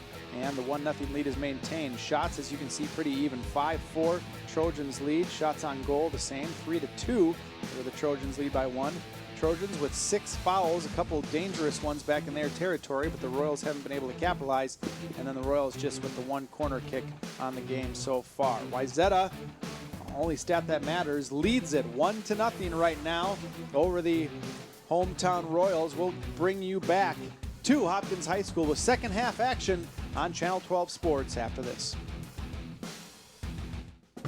and the 1-0 lead is maintained. Shots, as you can see, pretty even. 5-4 Trojans lead. Shots on goal the same, 3-2, where the Trojans lead by 1. Trojans with 6 fouls, a couple dangerous ones back in their territory, but the Royals haven't been able to capitalize. And then the Royals just with the 1 corner kick on the game so far. Wayzata, only stat that matters, leads it 1-0 right now over the hometown Royals. We'll bring you back to Hopkins High School with second half action on Channel 12 Sports after this.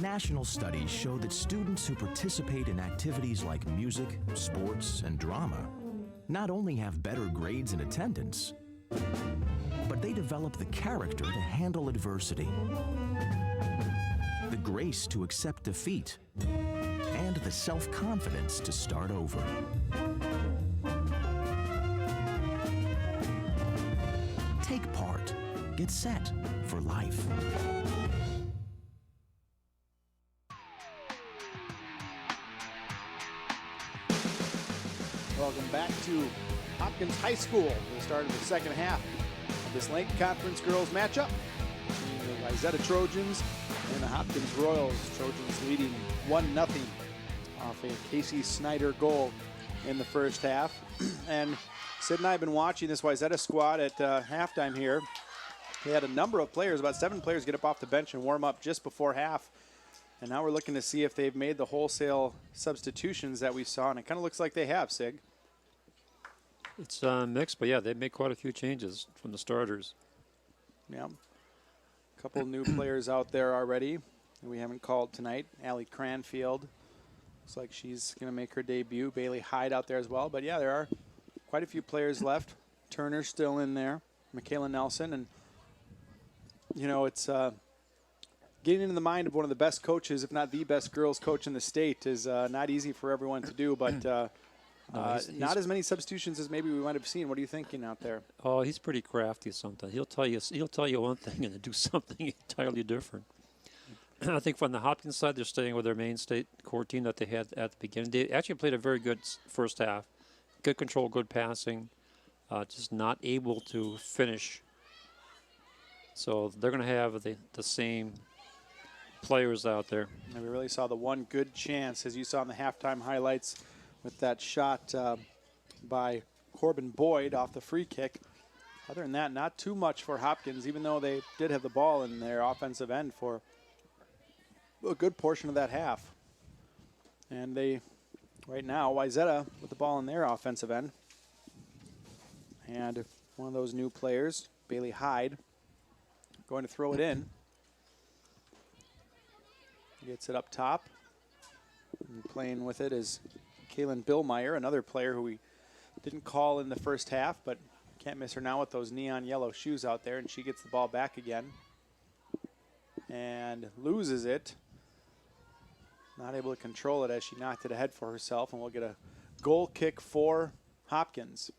National studies show that students who participate in activities like music, sports, and drama not only have better grades and attendance, but they develop the character to handle adversity, the grace to accept defeat, and the self-confidence to start over. Take part. Get set for life. Welcome back to Hopkins High School for the start of the second half of this Lake Conference girls matchup between the Wayzata Trojans and the Hopkins Royals. Trojans leading 1-0 off a Casey Snyder goal in the first half. And Sid and I have been watching this Wayzata squad at halftime here. They had a number of players, about 7 players, get up off the bench and warm up just before half. And now we're looking to see if they've made the wholesale substitutions that we saw, and it kind of looks like they have, Sig. It's mixed, but yeah, they've made quite a few changes from the starters. Yeah. A couple new players out there already that we haven't called tonight. Allie Cranfield. Looks like she's going to make her debut. Bailey Hyde out there as well. But yeah, there are quite a few players left. Turner's still in there. Michaela Nelson. And, you know, it's getting into the mind of one of the best coaches, if not the best girls coach in the state, is not easy for everyone to do, but not as many substitutions as maybe we might have seen. What are you thinking out there? Oh, he's pretty crafty sometimes. He'll tell you one thing and then do something entirely different. I think from the Hopkins side, they're staying with their main state core team that they had at the beginning. They actually played a very good first half. Good control, good passing, just not able to finish. So they're going to have the same players out there. And we really saw the one good chance, as you saw in the halftime highlights, with that shot by Corbin Boyd off the free kick. Other than that, not too much for Hopkins, even though they did have the ball in their offensive end for a good portion of that half. And they, right now, Wayzata with the ball in their offensive end. And one of those new players, Bailey Hyde, going to throw it in. Gets it up top. And playing with it is Kaylin Billmeyer, another player who we didn't call in the first half, but can't miss her now with those neon yellow shoes out there, and she gets the ball back again and loses it. Not able to control it as she knocked it ahead for herself, and we'll get a goal kick for Hopkins.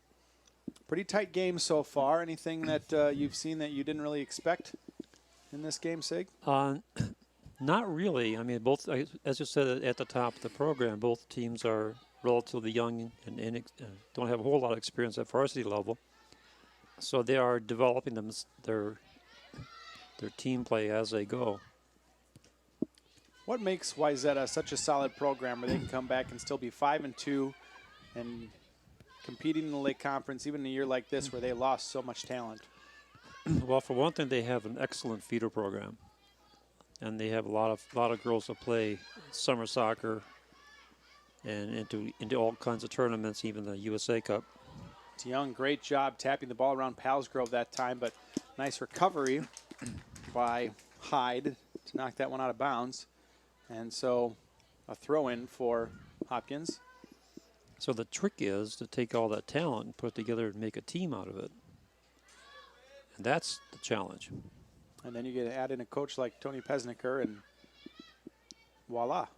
Pretty tight game so far. Anything that you've seen that you didn't really expect in this game, Sig? Not really. I mean, both, as you said at the top of the program, both teams are relatively young and don't have a whole lot of experience at varsity level. So they are developing their team play as they go. What makes Wayzata such a solid program where they can come back and still be 5-2 and competing in the Lake Conference, even in a year like this where they lost so much talent? Well, for one thing, they have an excellent feeder program, and they have a lot of girls that play summer soccer and into all kinds of tournaments, even the USA Cup. DeYoung, great job tapping the ball around Palsgrove that time, but nice recovery by Hyde to knock that one out of bounds. And so a throw-in for Hopkins. So the trick is to take all that talent and put it together and make a team out of it. And that's the challenge. And then you get to add in a coach like Tony Pesniker, and voila.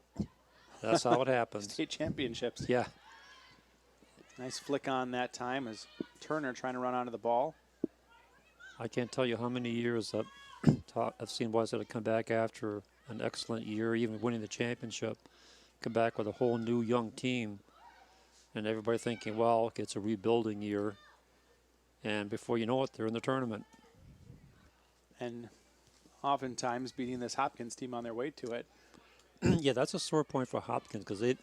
That's how it happens. State championships. Yeah. Nice flick on that time as Turner trying to run onto the ball. I can't tell you how many years I've seen Wayzata come back after an excellent year, even winning the championship, come back with a whole new young team, and everybody thinking, well, it's a rebuilding year. And before you know it, they're in the tournament. And oftentimes beating this Hopkins team on their way to it. Yeah, that's a sore point for Hopkins because they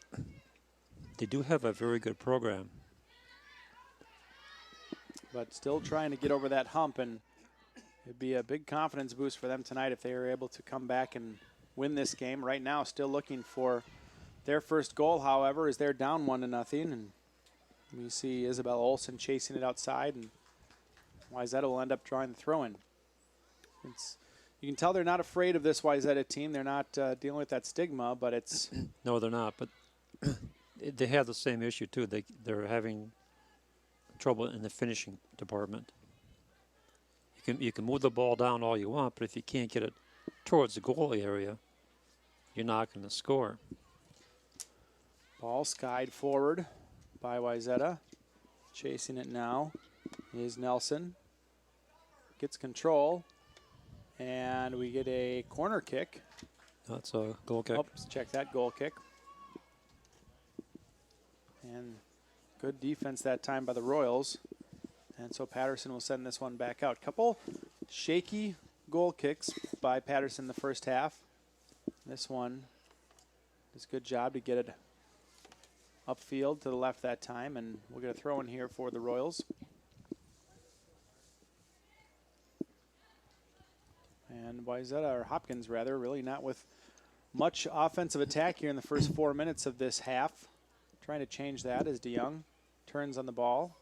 do have a very good program. But still trying to get over that hump, and it'd be a big confidence boost for them tonight if they are able to come back and win this game. Right now, still looking for their first goal, however, as they're down 1-0. And we see Isabel Olsen chasing it outside, and Wayzata will end up drawing the throw-in. You can tell they're not afraid of this Wayzata team. They're not dealing with that stigma, but it's... No, they're not, but they have the same issue, too. They're having trouble in the finishing department. You can move the ball down all you want, but if you can't get it towards the goal area, you're not going to score. Ball skied forward by Wayzata. Chasing it now is Nelson. Gets control, and we get a corner kick. That's a goal kick. Oops, check that goal kick. And good defense that time by the Royals. And so Patterson will send this one back out. Couple shaky goal kicks by Patterson in the first half. This one does a good job to get it upfield to the left that time, and we'll get a throw in here for the Royals. And Wayzata, or Hopkins rather, really not with much offensive attack here in the first 4 minutes of this half. Trying to change that as DeYoung turns on the ball.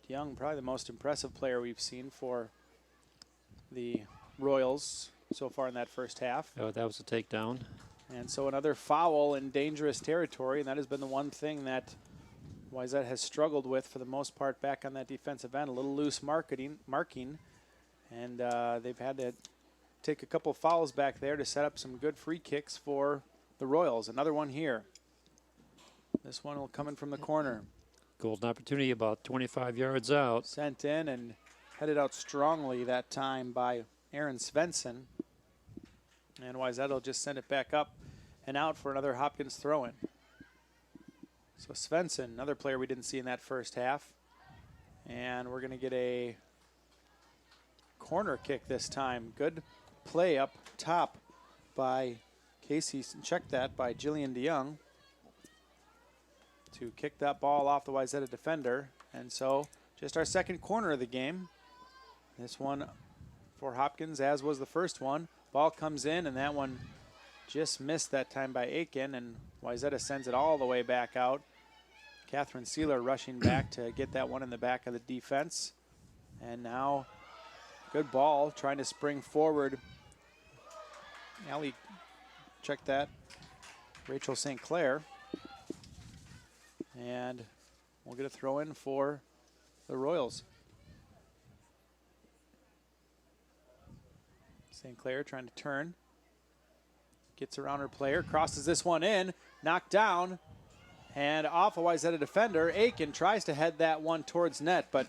DeYoung, probably the most impressive player we've seen for the Royals so far in that first half. Oh, that was a takedown. And so another foul in dangerous territory, and that has been the one thing that Wayzata has struggled with for the most part back on that defensive end. A little loose marking, and they've had to take a couple fouls back there to set up some good free kicks for the Royals. Another one here. This one will come in from the corner. Golden opportunity about 25 yards out. Sent in and headed out strongly that time by Aaron Svensson. And Wayzata will just send it back up and out for another Hopkins throw-in. So Svensson, another player we didn't see in that first half. And we're going to get a corner kick this time. Good play up top by Casey. Check that by Jillian DeYoung to kick that ball off the Wayzata defender. And so just our second corner of the game. This one for Hopkins, as was the first one. Ball comes in, and that one just missed that time by Aiken, and Wayzata sends it all the way back out. Catherine Sealer rushing back to get that one in the back of the defense. And now, good ball, trying to spring forward. Allie, check that. Rachel St. Clair. And we'll get a throw in for the Royals. St. Clair trying to turn. Gets around her player, crosses this one in, knocked down, and off a Wayzata defender. Aiken tries to head that one towards net, but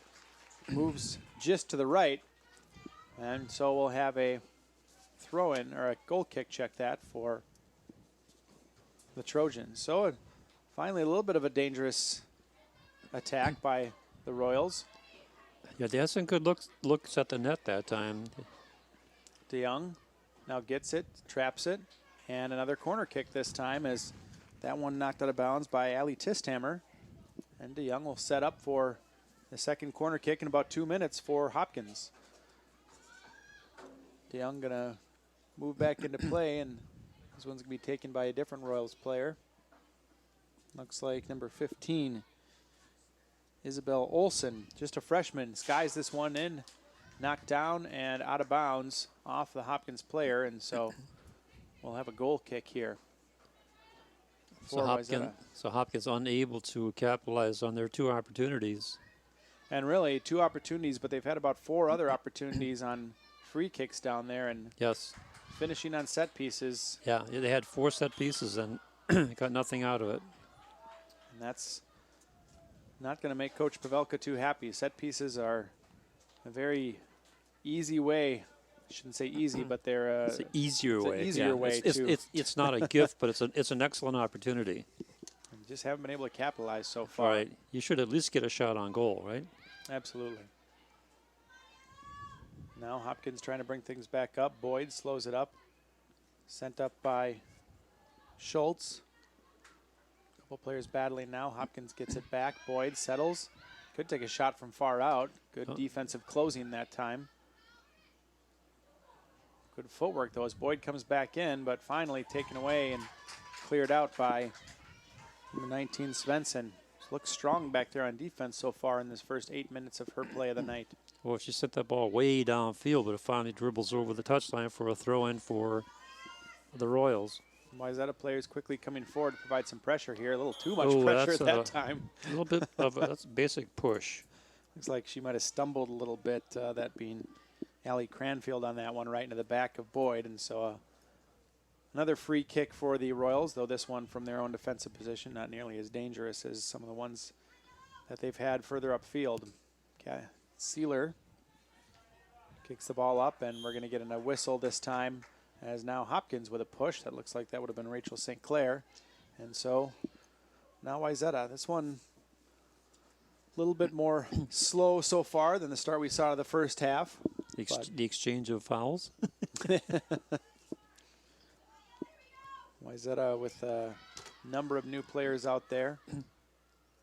moves just to the right. And so we'll have a throw in, or a goal kick, check that, for the Trojans. So finally, a little bit of a dangerous attack by the Royals. Yeah, they had some good looks at the net that time. DeYoung now gets it, traps it, and another corner kick this time as that one knocked out of bounds by Allie Tisthammer. And DeYoung will set up for the second corner kick in about 2 minutes for Hopkins. DeYoung gonna move back into play, and this one's gonna be taken by a different Royals player. Looks like number 15, Isabel Olson, just a freshman, skies this one in, knocked down and out of bounds off the Hopkins player, and so we'll have a goal kick here. So Hopkins unable to capitalize on their 2 opportunities. And really 2 opportunities, but they've had about 4 other opportunities on free kicks down there, and yes, finishing on set pieces. Yeah, they had 4 set pieces and got nothing out of it. And that's not going to make Coach Pavelka too happy. Set pieces are a very easy way. I shouldn't say easy, but they're it's an easier way. Easier way it's not a gift, but it's an excellent opportunity. And just haven't been able to capitalize so far. All right, you should at least get a shot on goal, right? Absolutely. Now Hopkins trying to bring things back up. Boyd slows it up. Sent up by Schultz. A couple players battling now. Hopkins gets it back. Boyd settles. Could take a shot from far out. Good defensive closing that time. Good footwork, though, as Boyd comes back in, but finally taken away and cleared out by number 19, Svensson. Looks strong back there on defense so far in this first 8 minutes of her play of the night. Well, she sent that ball way downfield, but it finally dribbles over the touchline for a throw-in for the Royals. Wayzata players quickly coming forward to provide some pressure here. A little too much pressure at that time. A little bit of that's a basic push. Looks like she might have stumbled a little bit, that being Allie Cranfield on that one right into the back of Boyd. And so another free kick for the Royals, though this one from their own defensive position, not nearly as dangerous as some of the ones that they've had further upfield. Okay. Sealer kicks the ball up, and we're going to get a whistle this time as now Hopkins with a push. That looks like that would have been Rachel St. Clair. And so now Wayzata. This one a little bit more slow so far than the start we saw of the first half. The exchange of fouls. Wayzata with a number of new players out there,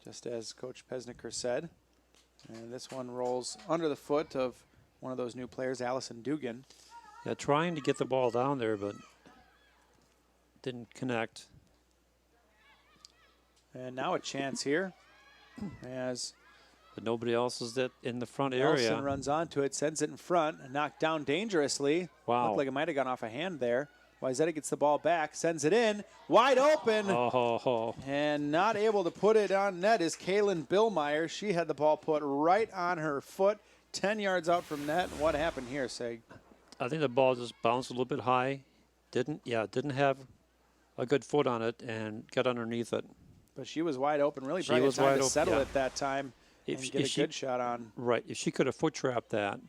just as Coach Pesniker said. And this one rolls under the foot of one of those new players, Allison Dugan. Yeah, trying to get the ball down there, but didn't connect. And now a chance here as but nobody else is in the front area. Nelson runs onto it, sends it in front, knocked down dangerously. Wow. Looked like it might have gone off a hand there. Wayzata gets the ball back, sends it in, wide open. And not able to put it on net is Kaylin Billmeyer. She had the ball put right on her foot, 10 yards out from net. What happened here, Sig? I think the ball just bounced a little bit high. Didn't have a good foot on it and got underneath it. But she was wide open. Really, She probably was had time wide to open, settle yeah. it that time and get a good shot on. Right. If she could have foot trapped that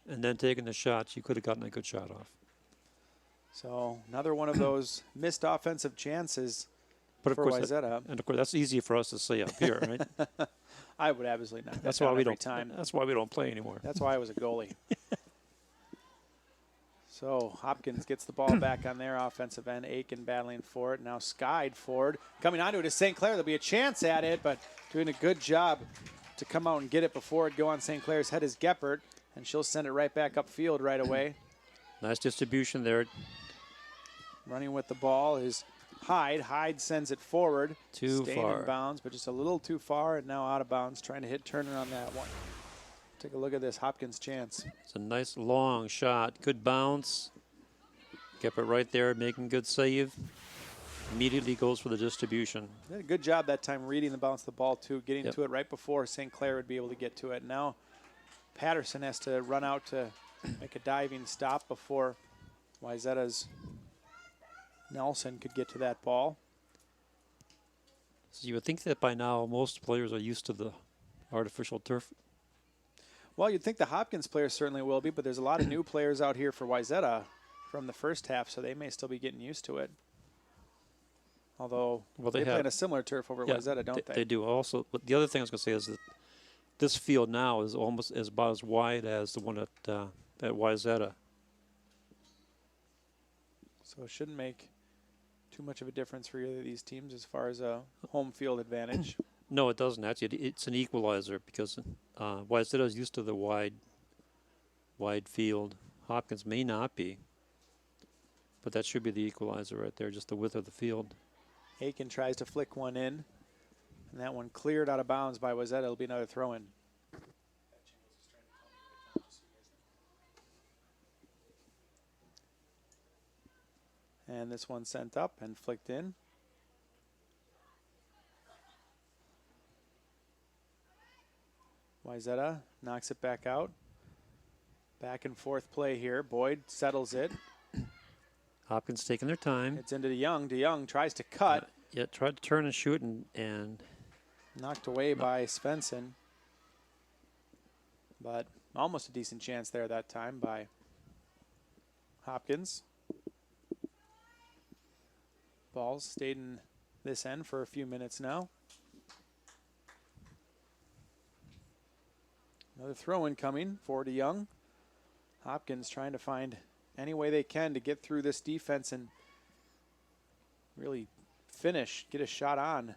and then taken the shot, she could have gotten a good shot off. So another one of those missed offensive chances But of for course, Wayzata. and of course, that's easy for us to see up here, right? I would absolutely not. That's why we don't. Time. That's why we don't play anymore. That's why I was a goalie. So Hopkins gets the ball back on their offensive end. Aiken battling for it. Now skied forward. Coming onto it is St. Clair. There'll be a chance at it, but doing a good job to come out and get it before it go on St. Clair's head is Geppert, and she'll send it right back upfield right away. Nice distribution there. Running with the ball is Hyde. Hyde sends it forward. Too Staying far. in bounds, but just a little too far, and now out of bounds, trying to hit Turner on that one. Take a look at this Hopkins chance. It's a nice long shot. Good bounce. Kept it right there, making good save. Immediately goes for the distribution. Did a good job that time reading the bounce of the ball, too, getting Yep. to it right before St. Clair would be able to get to it. Now Patterson has to run out to make a diving stop before Wayzata's Nelson could get to that ball. So you would think that by now most players are used to the artificial turf. Well, you'd think the Hopkins players certainly will be, but there's a lot of new players out here for Wayzata from the first half, so they may still be getting used to it. Although they play on a similar turf over at Wayzata, don't they? They do. Also, but the other thing I was going to say is that this field now is almost about as wide as the one at Wayzata. So it shouldn't make too much of a difference for either of these teams as far as a home field advantage. No, it doesn't. Actually, it's an equalizer because Wayzata is used to the wide field. Hopkins may not be, but that should be the equalizer right there, just the width of the field. Aiken tries to flick one in, and that one cleared out of bounds by Wayzata. It'll be another throw-in. And this one sent up and flicked in. Wayzata knocks it back out. Back and forth play here. Boyd settles it. Hopkins taking their time. It's into DeYoung. DeYoung tries to cut. Yeah, tried to turn and shoot and knocked away by Svensson. But almost a decent chance there that time by Hopkins. Ball's stayed in this end for a few minutes now. Another throw-in coming for DeYoung. Hopkins trying to find any way they can to get through this defense and really finish, get a shot on.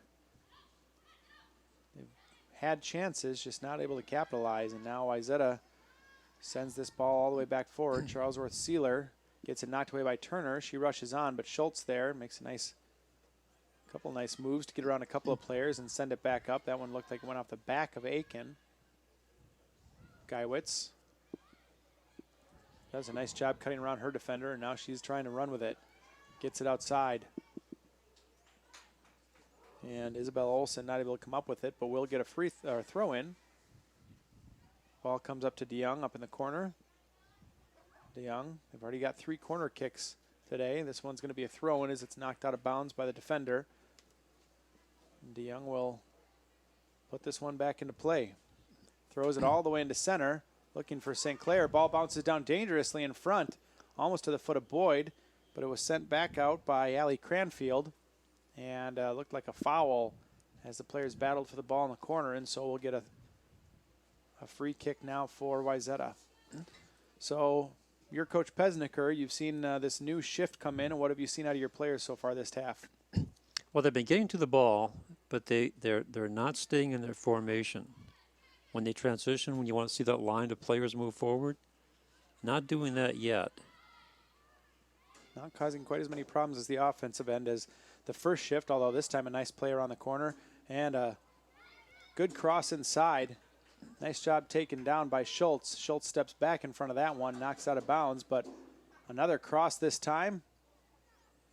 They've had chances, just not able to capitalize, and now Wayzata sends this ball all the way back forward. Charlesworth Sealer gets it knocked away by Turner. She rushes on, but Schultz there makes a couple nice moves to get around a couple of players and send it back up. That one looked like it went off the back of Aiken. Geiwitz does a nice job cutting around her defender, and now she's trying to run with it. Gets it outside. And Isabel Olsen not able to come up with it, but will get a free throw in. Ball comes up to DeYoung up in the corner. DeYoung, they've already got 3 corner kicks today. This one's going to be a throw in as it's knocked out of bounds by the defender. And DeYoung will put this one back into play. Throws it all the way into center, looking for St. Clair. Ball bounces down dangerously in front, almost to the foot of Boyd, but it was sent back out by Allie Cranfield, and looked like a foul as the players battled for the ball in the corner, and so we'll get a free kick now for Wayzata. So you're Coach Pesniker. You've seen this new shift come in, and what have you seen out of your players so far this half? Well, they've been getting to the ball, but they're not staying in their formation. When they transition, when you want to see that line of players move forward, not doing that yet. Not causing quite as many problems as the offensive end as the first shift, although this time a nice play around the corner and a good cross inside. Nice job taken down by Schultz. Schultz steps back in front of that one, knocks out of bounds, but another cross this time.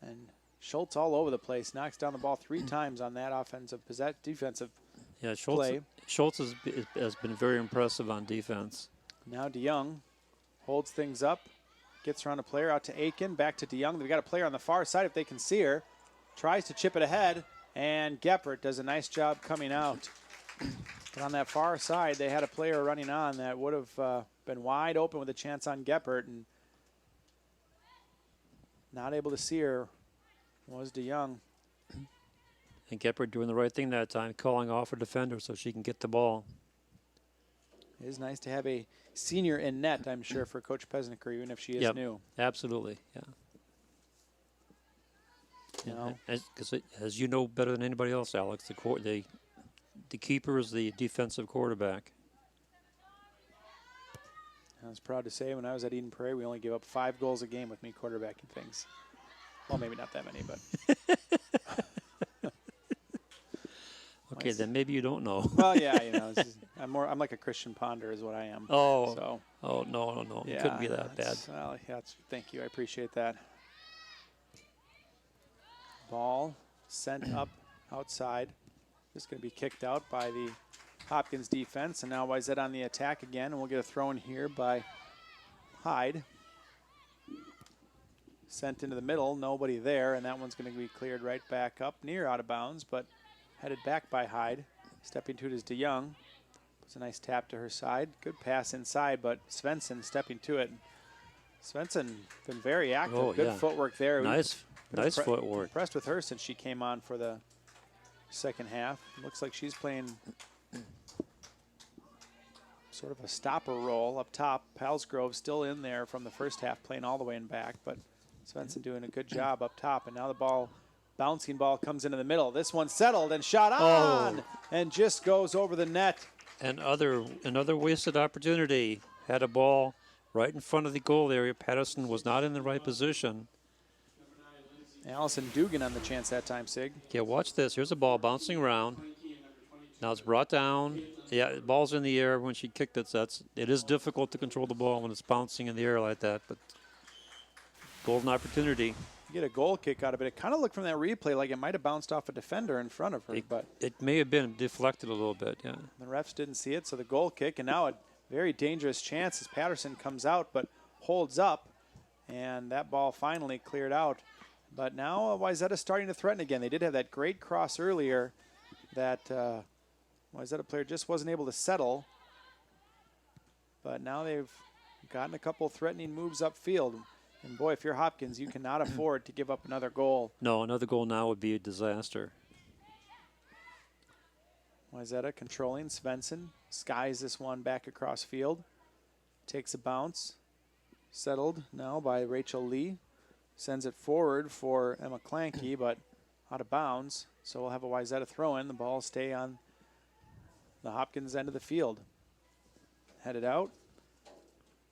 And Schultz all over the place, knocks down the ball 3 times on that defensive play. Schultz has been very impressive on defense. Now DeYoung holds things up, Gets around a player out to Aiken, back to DeYoung. They've got a player on the far side if they can see her. Tries to chip it ahead, and Geppert does a nice job coming out. But on that far side, they had a player running on that would have been wide open with a chance on Geppert, and not able to see her was DeYoung. And Geppert doing the right thing that time, calling off her defender so she can get the ball. It is nice to have a senior in net, I'm sure, for Coach Pesnicker, even if she is new. Absolutely, yeah. You know, because as you know better than anybody else, Alex, the keeper is the defensive quarterback. I was proud to say when I was at Eden Prairie, we only gave up 5 goals a game with me quarterbacking things. Well, maybe not that many, but. Okay, then maybe you don't know. Well, yeah, you know, I'm like a Christian Ponder is what I am. Oh, so. Oh no, Yeah, it couldn't be that bad. Well, yeah, thank you, I appreciate that. Ball sent up outside. Just going to be kicked out by the Hopkins defense, and now Wayzata on the attack again, and we'll get a throw in here by Hyde. Sent into the middle, nobody there, and that one's going to be cleared right back up near out of bounds, but headed back by Hyde. Stepping to it is DeYoung. It's a nice tap to her side. Good pass inside, but Svensson stepping to it. Svensson been very active. Oh, good yeah. footwork there. Nice footwork. Impressed with her since she came on for the second half. Looks like she's playing sort of a stopper role up top. Palsgrove still in there from the first half, playing all the way in back, but Svensson doing a good job up top. And now the ball, bouncing ball, comes into the middle. This one settled and shot on, and just goes over the net. Another wasted opportunity. Had a ball right in front of the goal area. Patterson was not in the right position. Allison Dugan on the chance that time, Sig. Yeah, watch this. Here's a ball bouncing around. Now it's brought down. Yeah, the ball's in the air when she kicked it. So it is difficult to control the ball when it's bouncing in the air like that. But golden opportunity. You get a goal kick out of it. It kind of looked from that replay like it might have bounced off a defender in front of her. But it may have been deflected a little bit, yeah. The refs didn't see it, so the goal kick. And now a very dangerous chance as Patterson comes out but holds up. And that ball finally cleared out. But now Wayzata starting to threaten again. They did have that great cross earlier that Wayzata player just wasn't able to settle. But now they've gotten a couple threatening moves upfield. And boy, if you're Hopkins, you cannot afford to give up another goal. No, another goal now would be a disaster. Wayzata controlling. Svensson skies this one back across field. Takes a bounce. Settled now by Rachel Lee. Sends it forward for Emma Clanky, but out of bounds. So we'll have a Wayzata throw in. The ball stay on the Hopkins end of the field. Headed out.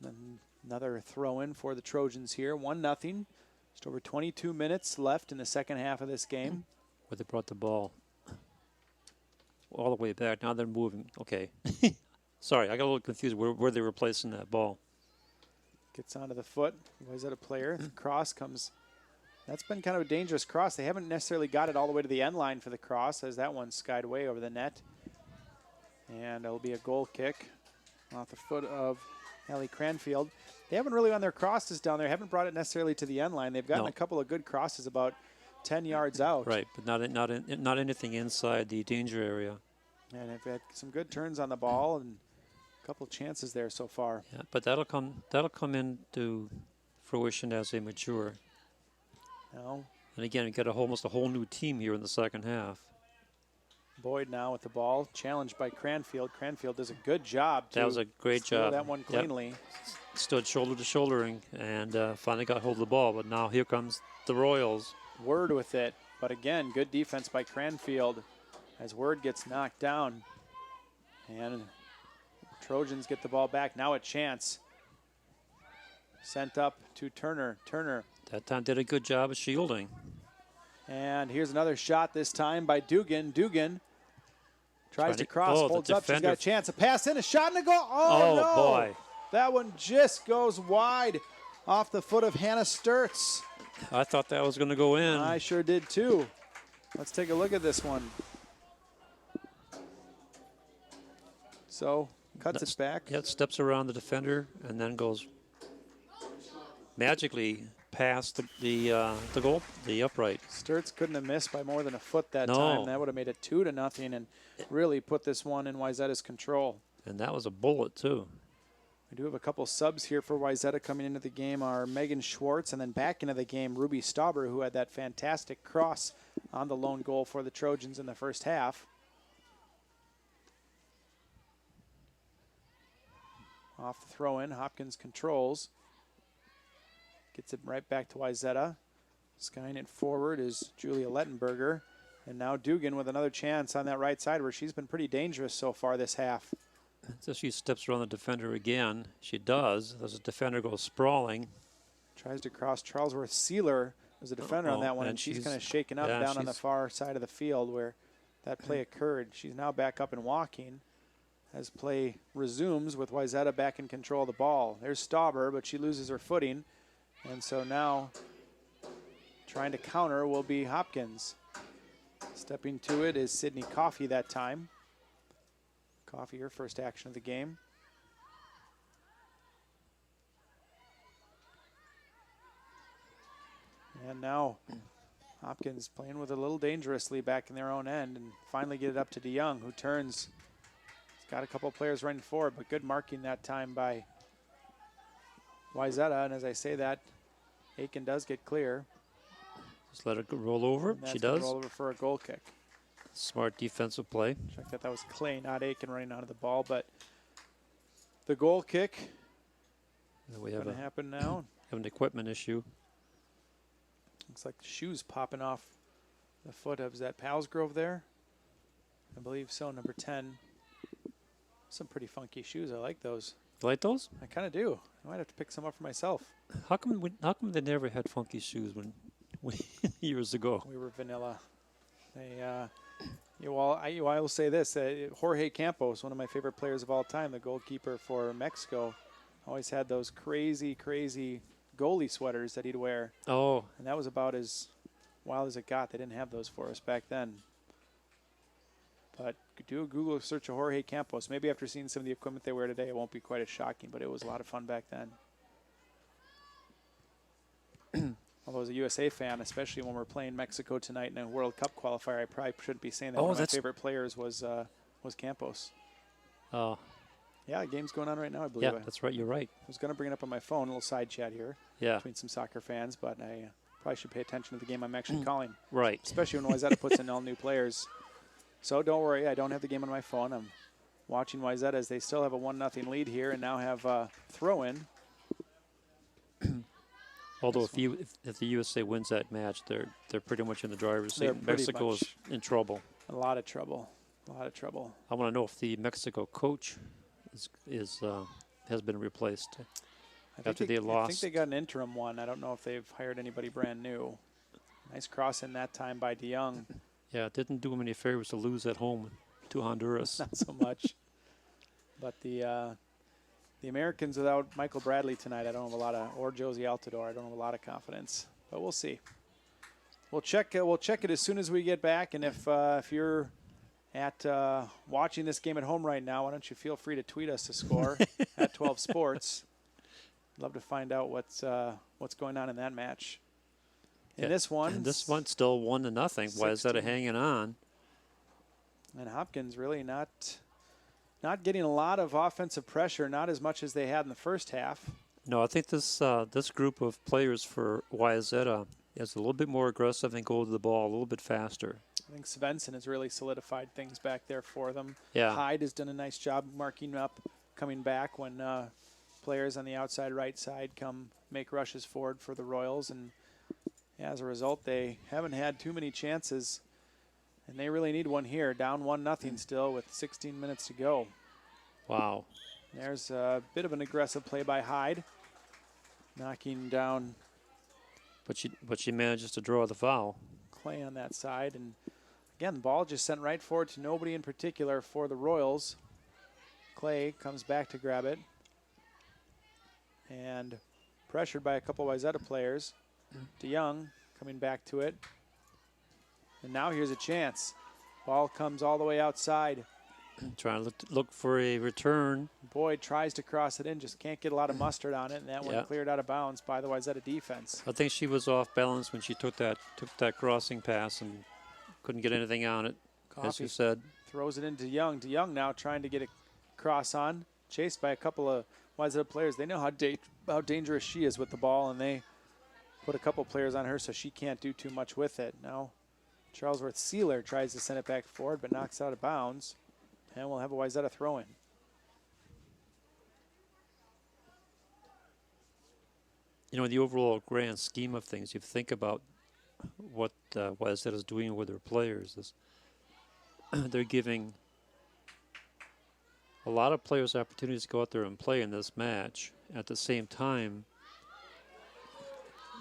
Then another throw in for the Trojans here. 1-0. Just over 22 minutes left in the second half of this game. Where they brought the ball all the way back. Now they're moving. Okay. Sorry, I got a little confused where they were placing that ball. Gets onto the foot. Wayzata player. The cross comes. That's been kind of a dangerous cross. They haven't necessarily got it all the way to the end line for the cross, as that one skied away over the net. And it'll be a goal kick off the foot of Allie Cranfield. They haven't really on their crosses down there. Haven't brought it necessarily to the end line. They've gotten a couple of good crosses about 10 yards out. Right, but not anything inside the danger area. And they've had some good turns on the ball and a couple of chances there so far. Yeah, but that'll come into fruition as they mature. No. And again, we got almost a whole new team here in the second half. Boyd now with the ball, challenged by Cranfield. Cranfield does a good job. That was a great job. That one cleanly. Yep. Stood shoulder to shouldering and finally got hold of the ball. But now here comes the Royals. Word with it, but again, good defense by Cranfield as Word gets knocked down. And Trojans get the ball back. Now a chance. Sent up to Turner. Turner. That time did a good job of shielding. And here's another shot, this time by Dugan. Dugan tries to cross, holds up. She's got a chance. A pass in, a shot, and a goal. Oh, no. Boy. That one just goes wide off the foot of Hannah Sturtz. I thought that was going to go in. I sure did, too. Let's take a look at this one. So, cuts it back. Yeah, steps around the defender and then goes magically past the upright. Sturts couldn't have missed by more than a foot that No. time. That would have made it 2-0 and really put this one in Wayzata's control. And that was a bullet, too. We do have a couple subs here for Wayzata coming into the game are Megan Schwartz, and then back into the game, Ruby Stauber, who had that fantastic cross on the lone goal for the Trojans in the first half. Off the throw-in, Hopkins controls. Gets it right back to Wayzata. Skying it forward is Julia Lettenberger. And now Dugan with another chance on that right side where she's been pretty dangerous so far this half. So she steps around the defender again. She does. As the defender goes sprawling. Tries to cross. Charlesworth Sealer was a defender on that one, and she's kind of shaken up down on the far side of the field where that play occurred. She's now back up and walking as play resumes with Wayzata back in control of the ball. There's Stauber, but she loses her footing. And so now trying to counter will be Hopkins. Stepping to it is Sydney Coffey that time. Coffey, her first action of the game. And now Hopkins playing with it a little dangerously back in their own end and finally get it up to DeYoung, who turns. He's got a couple players running forward, but good marking that time by Wayzata. And as I say that, Aiken does get clear. Just let it roll over. She does. Roll over for a goal kick. Smart defensive play. Check that was Clay, not Aiken, running out of the ball, but the goal kick We have going to happen now. Have an equipment issue. Looks like the shoes popping off the foot of, is that Palsgrove there? I believe so, number 10. Some pretty funky shoes. I like those. You like those? I kind of do. I might have to pick some up for myself. How come they never had funky shoes when years ago? We were vanilla. They, I will say this: Jorge Campos, one of my favorite players of all time, the goalkeeper for Mexico, always had those crazy, crazy goalie sweaters that he'd wear. Oh. And that was about as wild as it got. They didn't have those for us back then. But do a Google search of Jorge Campos. Maybe after seeing some of the equipment they wear today, it won't be quite as shocking, but it was a lot of fun back then. Although as a USA fan, especially when we're playing Mexico tonight in a World Cup qualifier, I probably shouldn't be saying that. One of my favorite players was Campos. Oh. Yeah, the game's going on right now, I believe. Yeah, that's right. You're right. I was going to bring it up on my phone, a little side chat here between some soccer fans, but I probably should pay attention to the game I'm actually calling. Right. Especially when Wayzata puts in all new players. So don't worry, I don't have the game on my phone. I'm watching Wayzata as they still have a 1-0 lead here and now have a throw-in. Although if the USA wins that match, they're pretty much in the driver's seat. Mexico is in trouble. A lot of trouble. A lot of trouble. I want to know if the Mexico coach has been replaced after they lost. I think they got an interim one. I don't know if they've hired anybody brand new. Nice cross in that time by DeYoung. Yeah, it didn't do him any favors to lose at home to Honduras. Not so much. But the Americans without Michael Bradley tonight, I don't have a lot of, or Josie Altidore, I don't have a lot of confidence. But we'll see. We'll check it as soon as we get back. And if you're at watching this game at home right now, why don't you feel free to tweet us the score at 12 Sports. Love to find out what's going on in that match. And this one's still 1-0. Why is that hanging on? And Hopkins really not getting a lot of offensive pressure, not as much as they had in the first half. No, I think this group of players for Wayzata is a little bit more aggressive and go to the ball a little bit faster. I think Svensson has really solidified things back there for them. Yeah. Hyde has done a nice job marking up, coming back when players on the outside right side come make rushes forward for the Royals. And as a result, they haven't had too many chances. And they really need one here. Down 1-0 still with 16 minutes to go. Wow. There's a bit of an aggressive play by Hyde. Knocking down. But she manages to draw the foul. Clay on that side. And again, the ball just sent right forward to nobody in particular for the Royals. Clay comes back to grab it. And pressured by a couple of Wayzata players. DeYoung coming back to it. And now here's a chance. Ball comes all the way outside. Trying to look for a return. Boyd tries to cross it in, just can't get a lot of mustard on it, and that one cleared out of bounds by the Wayzata defense. I think she was off balance when she took that crossing pass and couldn't get anything on it, as you said. Throws it into Young. DeYoung now trying to get a cross on, chased by a couple of Wayzata players. They know how dangerous she is with the ball, and they put a couple players on her so she can't do too much with it. Now Charlesworth Sealer tries to send it back forward, but knocks out of bounds. And we'll have a Wayzata throw in. You know, in the overall grand scheme of things, you think about what Wayzata is doing with their players. They're giving a lot of players opportunities to go out there and play in this match. At the same time,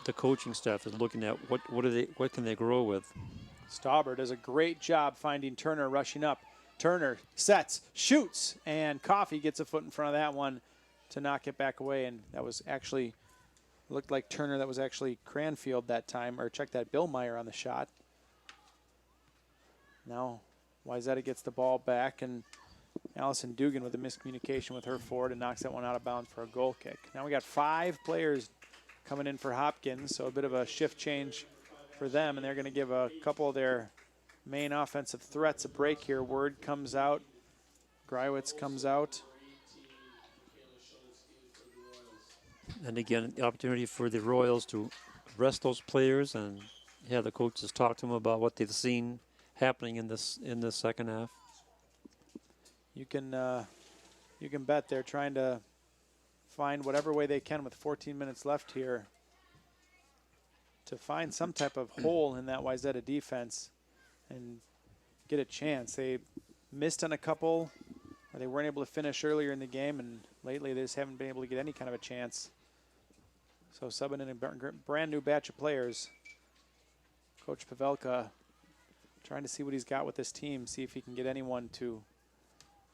the coaching staff is looking at what can they grow with. Stauber does a great job finding Turner rushing up. Turner sets, shoots, and Coffey gets a foot in front of that one to knock it back away. And that was actually, looked like Turner, that was actually Cranfield that time, or check that, Bill Meyer on the shot. Now Wayzata gets the ball back, and Allison Dugan with a miscommunication with her forward and knocks that one out of bounds for a goal kick. Now we got 5 players coming in for Hopkins, so a bit of a shift change for them, and they're going to give a couple of their main offensive threats a break here. Word comes out. Greiwitz comes out. And again, the opportunity for the Royals to rest those players and have the coaches talk to them about what they've seen happening in this second half. You can bet they're trying to find whatever way they can with 14 minutes left here to find some type of hole in that Wayzata defense and get a chance. They missed on a couple, or they weren't able to finish earlier in the game, and lately they just haven't been able to get any kind of a chance. So subbing in a brand new batch of players. Coach Pavelka trying to see what he's got with this team, see if he can get anyone to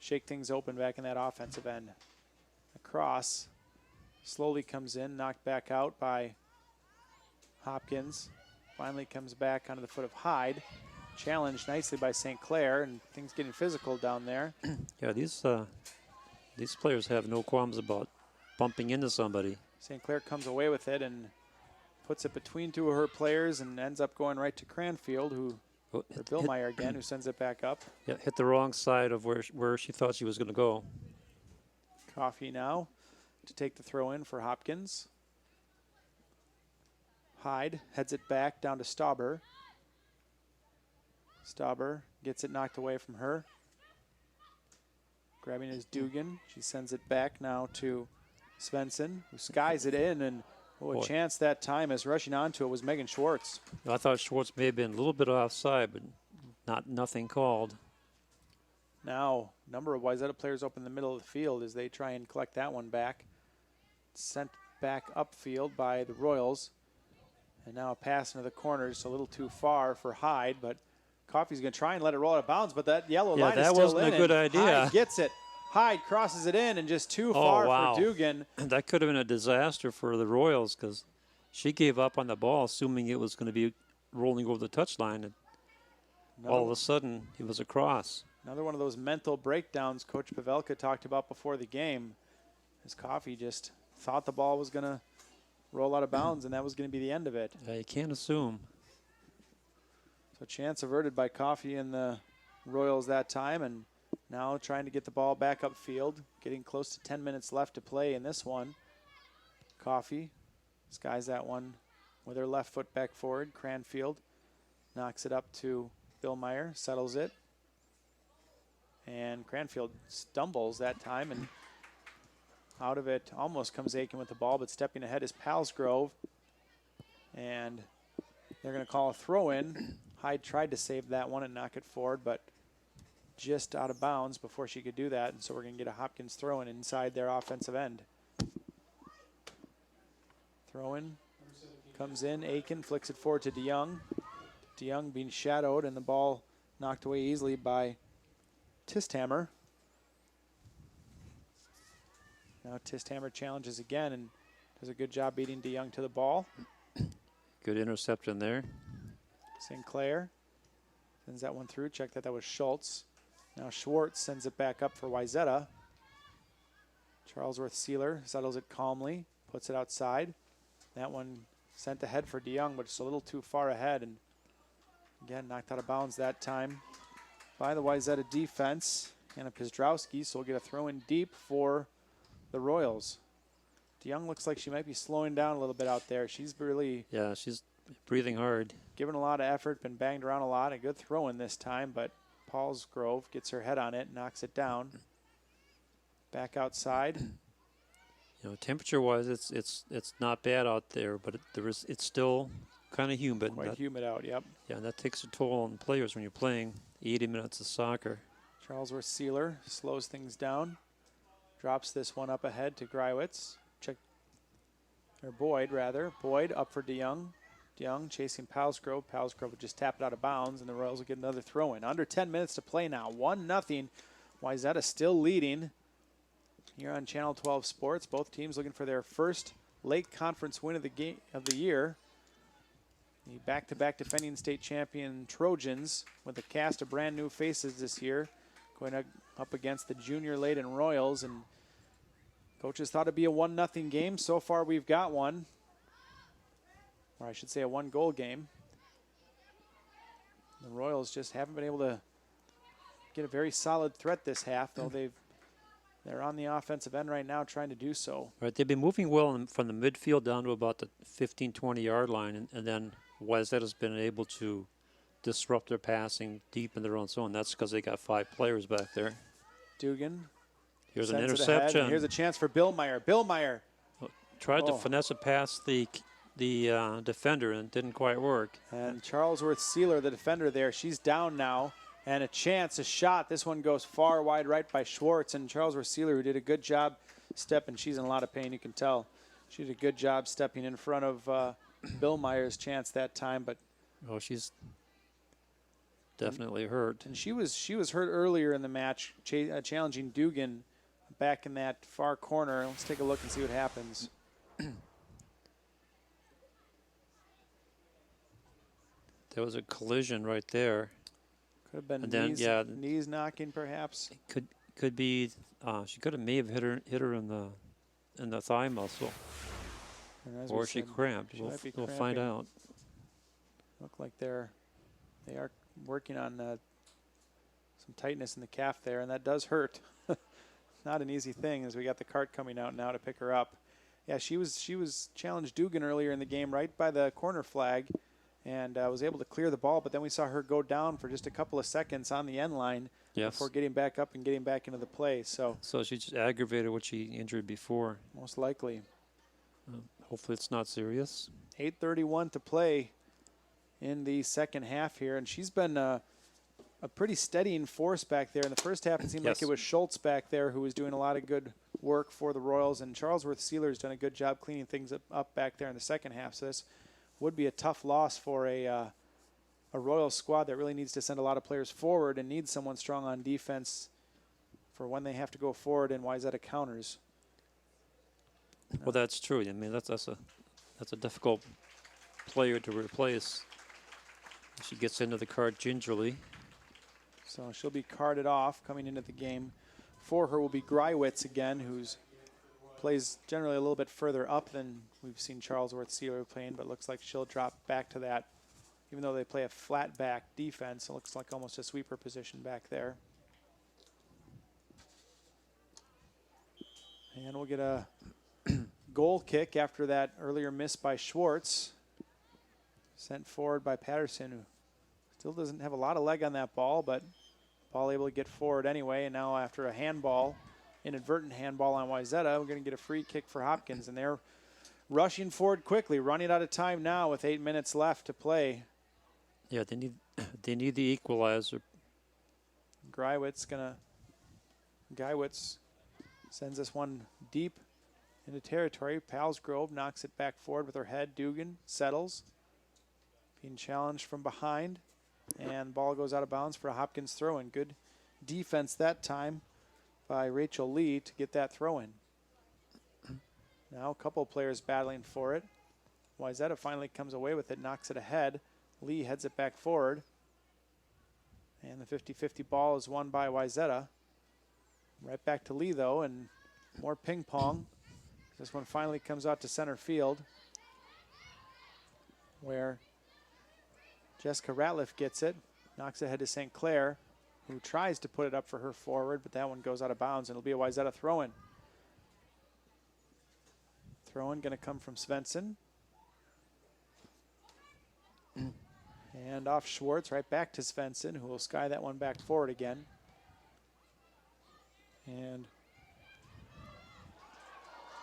shake things open back in that offensive end. A cross slowly comes in, knocked back out by Hopkins. Finally comes back onto the foot of Hyde. Challenged nicely by St. Clair, and things getting physical down there. Yeah, these players have no qualms about bumping into somebody. St. Clair comes away with it and puts it between 2 of her players and ends up going right to Cranfield, or Bill Meyer again, who sends it back up. Yeah, hit the wrong side of where she thought she was going to go. Coffey now to take the throw in for Hopkins. Hyde heads it back down to Stauber. Stauber gets it knocked away from her. Grabbing his Dugan. She sends it back now to Svensson, who skies it in, and a chance that time as rushing onto it was Megan Schwartz. I thought Schwartz may have been a little bit offside, but nothing called. Now, a number of Wayzata players open the middle of the field as they try and collect that one back. Sent back upfield by the Royals. And now a pass into the corners, a little too far for Hyde, but Coffey's going to try and let it roll out of bounds, but that yellow line is still in. that wasn't a good idea. Hyde gets it. Hyde crosses it in and just too far for Dugan. That could have been a disaster for the Royals because she gave up on the ball, assuming it was going to be rolling over the touchline. And all of a sudden, it was a cross. Another one of those mental breakdowns Coach Pavelka talked about before the game, as Coffey just thought the ball was going to roll out of bounds, and that was going to be the end of it. You can't assume. So chance averted by Coffey and the Royals that time, and now trying to get the ball back upfield, getting close to 10 minutes left to play in this one. Coffey skies that one with her left foot back forward. Cranfield knocks it up to Bill Meyer, settles it. And Cranfield stumbles that time, and out of it almost comes Aiken with the ball, but stepping ahead is Palsgrove. And they're going to call a throw-in. Hyde tried to save that one and knock it forward, but just out of bounds before she could do that. And so we're going to get a Hopkins throw-in inside their offensive end. Throw-in comes in. Aiken flicks it forward to DeYoung. DeYoung being shadowed, and the ball knocked away easily by Tisthammer. Now Tisthammer challenges again and does a good job beating DeYoung to the ball. Good interception there. St. Clair sends that one through. Check that was Schultz. Now Schwartz sends it back up for Wayzata. Charlesworth Sealer settles it calmly, puts it outside. That one sent ahead for DeYoung, but just a little too far ahead. And again, knocked out of bounds that time by the Wayzata defense. Anna Pizdraowski, so we'll get a throw in deep for the Royals. DeYoung looks like she might be slowing down a little bit out there. She's really... Yeah, she's breathing hard. Given a lot of effort, been banged around a lot. A good throw in this time, but Paulsgrove gets her head on it, knocks it down. Back outside. You know, temperature-wise, it's not bad out there, but it's still kind of humid. Quite humid out, yep. Yeah, and that takes a toll on players when you're playing 80 minutes of soccer. Charlesworth Sealer slows things down. Drops this one up ahead to Greiwitz. Boyd, rather. Boyd up for DeYoung. DeYoung chasing Paulsgrove. Paulsgrove would just tap it out of bounds, and the Royals will get another throw in. Under 10 minutes to play now. 1-0. Wayzata still leading here on Channel 12 Sports. Both teams looking for their first Lake Conference win of the year. The back-to-back defending state champion Trojans with a cast of brand new faces this year, going up against the junior Leyden Royals. And coaches thought it'd be a 1-0 game. So far we've got one, or I should say a 1-goal game. The Royals just haven't been able to get a very solid threat this half, though they're on the offensive end right now trying to do so. Right, they've been moving well from the midfield down to about the 15, 20-yard line, and then Wayzata's been able to disrupt their passing deep in their own zone. That's because they got 5 players back there. Dugan. Here's an interception. Here's a chance for Billmeyer. Billmeyer tried to finesse it past the defender, and it didn't quite work. And Charlesworth Sealer, the defender there, she's down now. And a chance, a shot. This one goes far wide right by Schwartz. And Charlesworth Sealer, who did a good job stepping. She's in a lot of pain, you can tell. She did a good job stepping in front of Billmeyer's chance that time. But oh, she's definitely hurt. And she was hurt earlier in the match, challenging Dugan back in that far corner. Let's take a look and see what happens. There was a collision right there. Could have been then, knees knocking, perhaps. It could be. She may have hit her in the thigh muscle, or she cramped. We'll find out. Look like they are working on some tightness in the calf there, and that does hurt. Not an easy thing, as we got the cart coming out now to pick her up. Yeah, she was challenged Dugan earlier in the game, right by the corner flag. And was able to clear the ball, but then we saw her go down for just a couple of seconds on the end line before getting back up and getting back into the play. So she just aggravated what she injured before. Most likely. Hopefully it's not serious. 8:31 to play in the second half here, and she's been a pretty steadying force back there. In the first half, it seemed like it was Schultz back there who was doing a lot of good work for the Royals, and Charlesworth Sealer's done a good job cleaning things up back there in the second half. So this would be a tough loss for a Royals squad that really needs to send a lot of players forward and needs someone strong on defense for when they have to go forward in Wayzata counters. Well, that's true. I mean, that's a difficult player to replace. She gets into the cart gingerly. So she'll be carted off coming into the game. For her will be Greiwitz again, who's plays generally a little bit further up than we've seen Charlesworth Sealer playing, but looks like she'll drop back to that. Even though they play a flat back defense, it looks like almost a sweeper position back there. And we'll get a goal kick after that earlier miss by Schwartz. Sent forward by Patterson, who still doesn't have a lot of leg on that ball, but ball able to get forward anyway. And now after a handball, inadvertent handball on Wayzata, we're going to get a free kick for Hopkins, and they're rushing forward quickly, running out of time now with 8 minutes left to play. Yeah, they need the equalizer. Greiwitz sends this one deep into territory. Paulsgrove knocks it back forward with her head. Dugan settles, being challenged from behind, and ball goes out of bounds for a Hopkins throw-in. Good defense that time by Rachel Lee to get that throw-in. Now a couple of players battling for it. Wayzata finally comes away with it, knocks it ahead. Lee heads it back forward. And And the 50-50 ball is won by Wayzata. Right back to Lee, though, and more ping pong. This one finally comes out to center field, where Jessica Ratliff gets it, knocks it ahead to St. Clair, who tries to put it up for her forward, but that one goes out of bounds, and it'll be a Wayzata throw-in. Throw-in going to come from Svensson. And off Schwartz, right back to Svensson, who will sky that one back forward again. And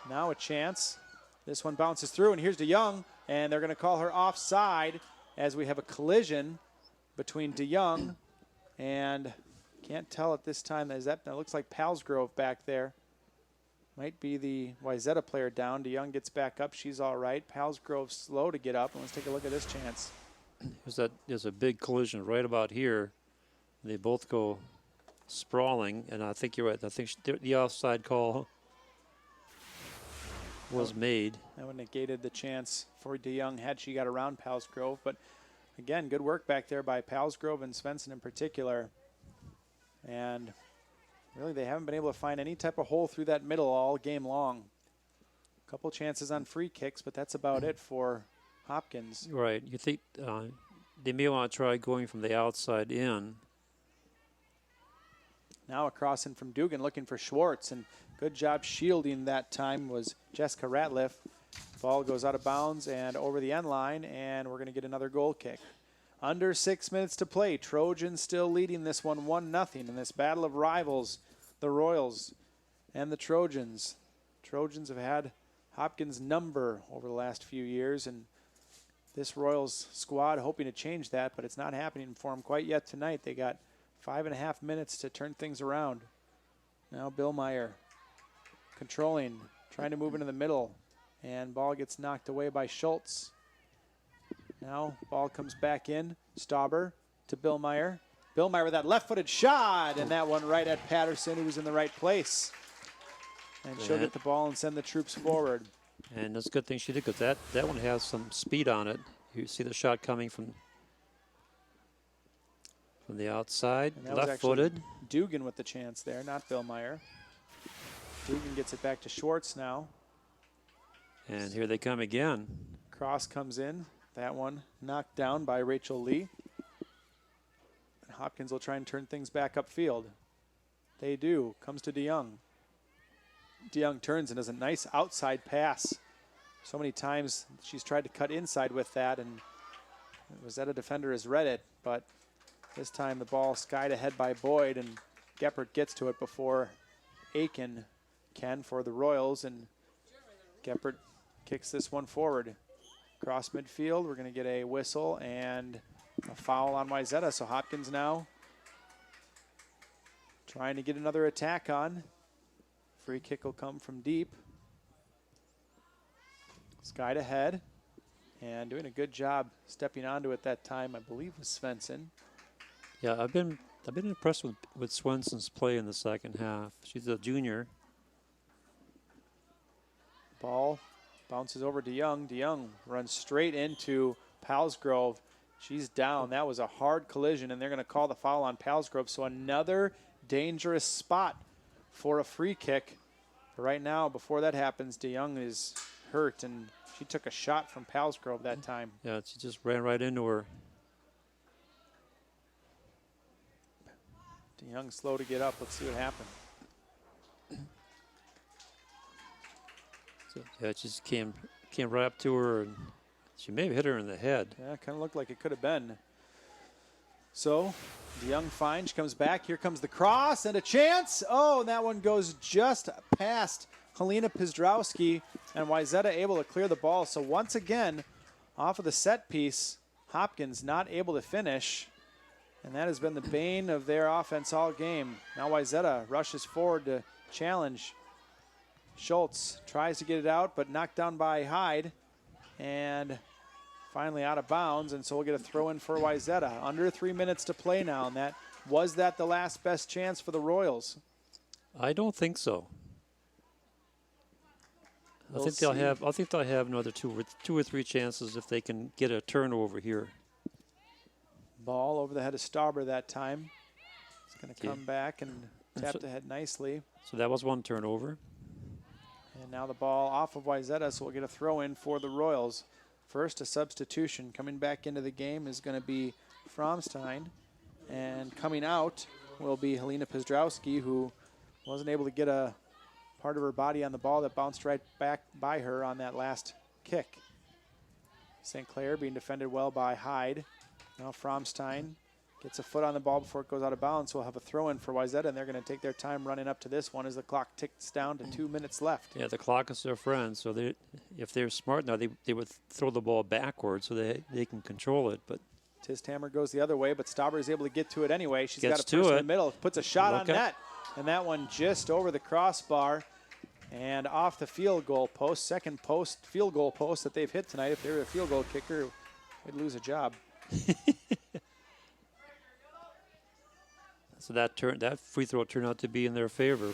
now a chance. This one bounces through, and here's DeYoung, and they're going to call her offside as we have a collision between DeYoung and can't tell at this time. That looks like Palsgrove back there. Might be the Wayzata player down. DeYoung gets back up. She's all right. Palsgrove's slow to get up. And let's take a look at this chance. There's a big collision right about here. They both go sprawling, and I think you're right. I think the offside call was made. That would negated the chance for DeYoung had she got around Palsgrove. But again, good work back there by Palsgrove and Svensson in particular. And really, they haven't been able to find any type of hole through that middle all game long. A couple chances on free kicks, but that's about it for Hopkins. Right. You think they may want to try going from the outside in. Now a cross in from Dugan looking for Schwartz, and good job shielding that time was Jessica Ratliff. Ball goes out of bounds and over the end line, and we're going to get another goal kick. Under 6 minutes to play. Trojans still leading this one 1-0 in this battle of rivals, the Royals and the Trojans. Trojans have had Hopkins' number over the last few years, and this Royals squad hoping to change that, but it's not happening for them quite yet tonight. They got 5.5 minutes to turn things around. Now Bill Meyer controlling, trying to move into the middle, and ball gets knocked away by Schultz. Now ball comes back in. Stauber to Bill Meyer. Bill Meyer with that left-footed shot, and that one right at Patterson, who was in the right place. And she'll get the ball and send the troops forward. And that's a good thing she did, because that one has some speed on it. You see the shot coming from the outside, left-footed. Dugan with the chance there, not Bill Meyer. Dugan gets it back to Schwartz now. And here they come again. Cross comes in. That one knocked down by Rachel Lee. And Hopkins will try and turn things back upfield. They do. Comes to DeYoung. DeYoung turns and does a nice outside pass. So many times she's tried to cut inside with that, and Wayzata defender has read it, but this time the ball skied ahead by Boyd, and Geppert gets to it before Aiken can for the Royals, and Geppert kicks this one forward. Cross midfield, we're going to get a whistle and a foul on Wayzata, so Hopkins now trying to get another attack on. Free kick will come from deep. Skied ahead and doing a good job stepping onto it that time, I believe was Svensson. Yeah, I've been impressed with Swenson's play in the second half. She's a junior. Ball bounces over DeYoung. DeYoung runs straight into Palsgrove. She's down. That was a hard collision, and they're going to call the foul on Palsgrove. So another dangerous spot for a free kick. But right now, before that happens, DeYoung is hurt, and she took a shot from Palsgrove that time. Yeah, she just ran right into her. DeYoung slow to get up. Let's see what happened. So, yeah, it just came right up to her, and she may have hit her in the head. Yeah, kind of looked like it could have been. So DeYoung finds, she comes back. Here comes the cross and a chance. Oh, and that one goes just past Helena Pizdrowski, and Wayzata able to clear the ball. So once again, off of the set piece, Hopkins not able to finish, and that has been the bane of their offense all game. Now Wayzata rushes forward to challenge. Schultz tries to get it out, but knocked down by Hyde, and finally out of bounds, and so we'll get a throw in for Wayzata. Under 3 minutes to play now, and was that the last best chance for the Royals? I don't think so. I think they'll have another two or three chances if they can get a turnover here. Ball over the head of Stauber that time. It's going to come back and tap ahead nicely. So that was one turnover. And now the ball off of Wayzata, so we'll get a throw in for the Royals. First, a substitution. Coming back into the game is going to be Fromstein. And coming out will be Helena Pzdrowski, who wasn't able to get a part of her body on the ball that bounced right back by her on that last kick. St. Clair being defended well by Hyde. Now Fromstein gets a foot on the ball before it goes out of bounds. So we'll have a throw in for Wayzata, and they're going to take their time running up to this one as the clock ticks down to 2 minutes left. Yeah, the clock is their friend. So if they're smart now, they would throw the ball backwards so they can control it. But Tishammer goes the other way, but Stauber is able to get to it anyway. She's got a person in the middle, puts a shot on net, and that one just over the crossbar and off the field goal post. Second post field goal post that they've hit tonight. If they were a field goal kicker, they'd lose a job. So that free throw turned out to be in their favor.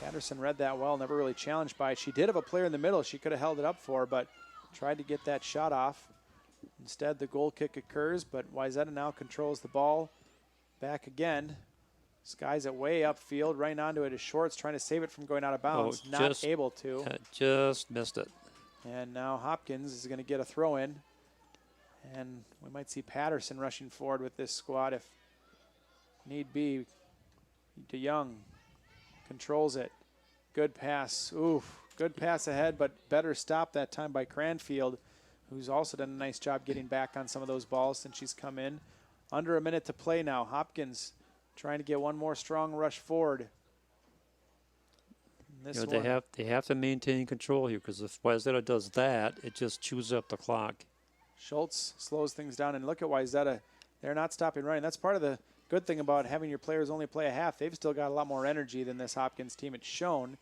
Patterson read that well, never really challenged by it. She did have a player in the middle she could have held it up for, but tried to get that shot off. Instead, the goal kick occurs, but Wayzata now controls the ball back again. Skies it way upfield, right onto it is Shorts, trying to save it from going out of bounds. Not able to. Just missed it. And now Hopkins is going to get a throw in. And we might see Patterson rushing forward with this squad if need be. DeYoung controls it. Good pass. Oof. Good pass ahead, but better stop that time by Cranfield, who's also done a nice job getting back on some of those balls since she's come in. Under a minute to play now. Hopkins trying to get one more strong rush forward. They have to maintain control here, because if Wayzata does that, it just chews up the clock. Schultz slows things down, and look at Wayzata. They're not stopping running. That's part of the good thing about having your players only play a half. They've still got a lot more energy than this Hopkins team. It's shown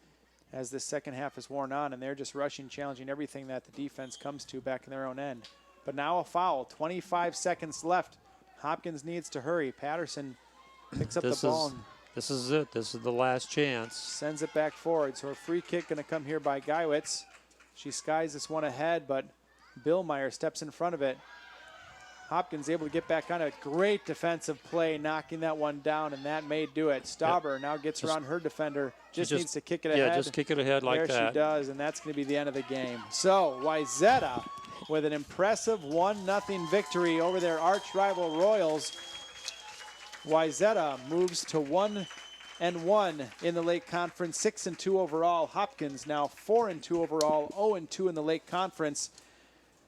as this second half is worn on, and they're just rushing, challenging everything that the defense comes to back in their own end. But now a foul. 25 seconds left. Hopkins needs to hurry. Patterson picks up the ball. This is it. This is the last chance. Sends it back forward. So a free kick going to come here by Geiwitz. She skies this one ahead, but Billmeyer steps in front of it. Hopkins able to get back on it. Great defensive play, knocking that one down, and that may do it. Stauber now gets around her defender. Just needs to kick it ahead. Yeah, just kick it ahead like that. There she does, and that's going to be the end of the game. So Wayzata with an impressive 1-0 victory over their arch rival Royals. Wayzata moves to 1-1 in the Lake Conference, 6-2 overall. Hopkins now 4-2 overall, 0-2 in the Lake Conference,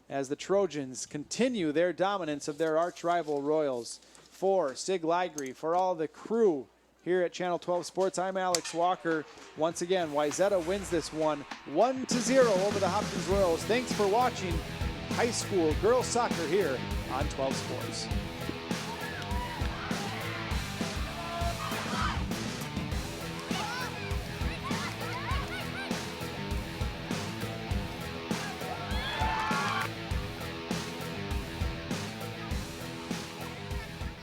as the Trojans continue their dominance of their arch rival Royals. For Sig Ligry, for all the crew here at Channel 12 Sports, I'm Alex Walker. Once again, Wayzata wins this one 1-0 over the Hopkins Royals. Thanks for watching high school girls soccer here on 12 Sports.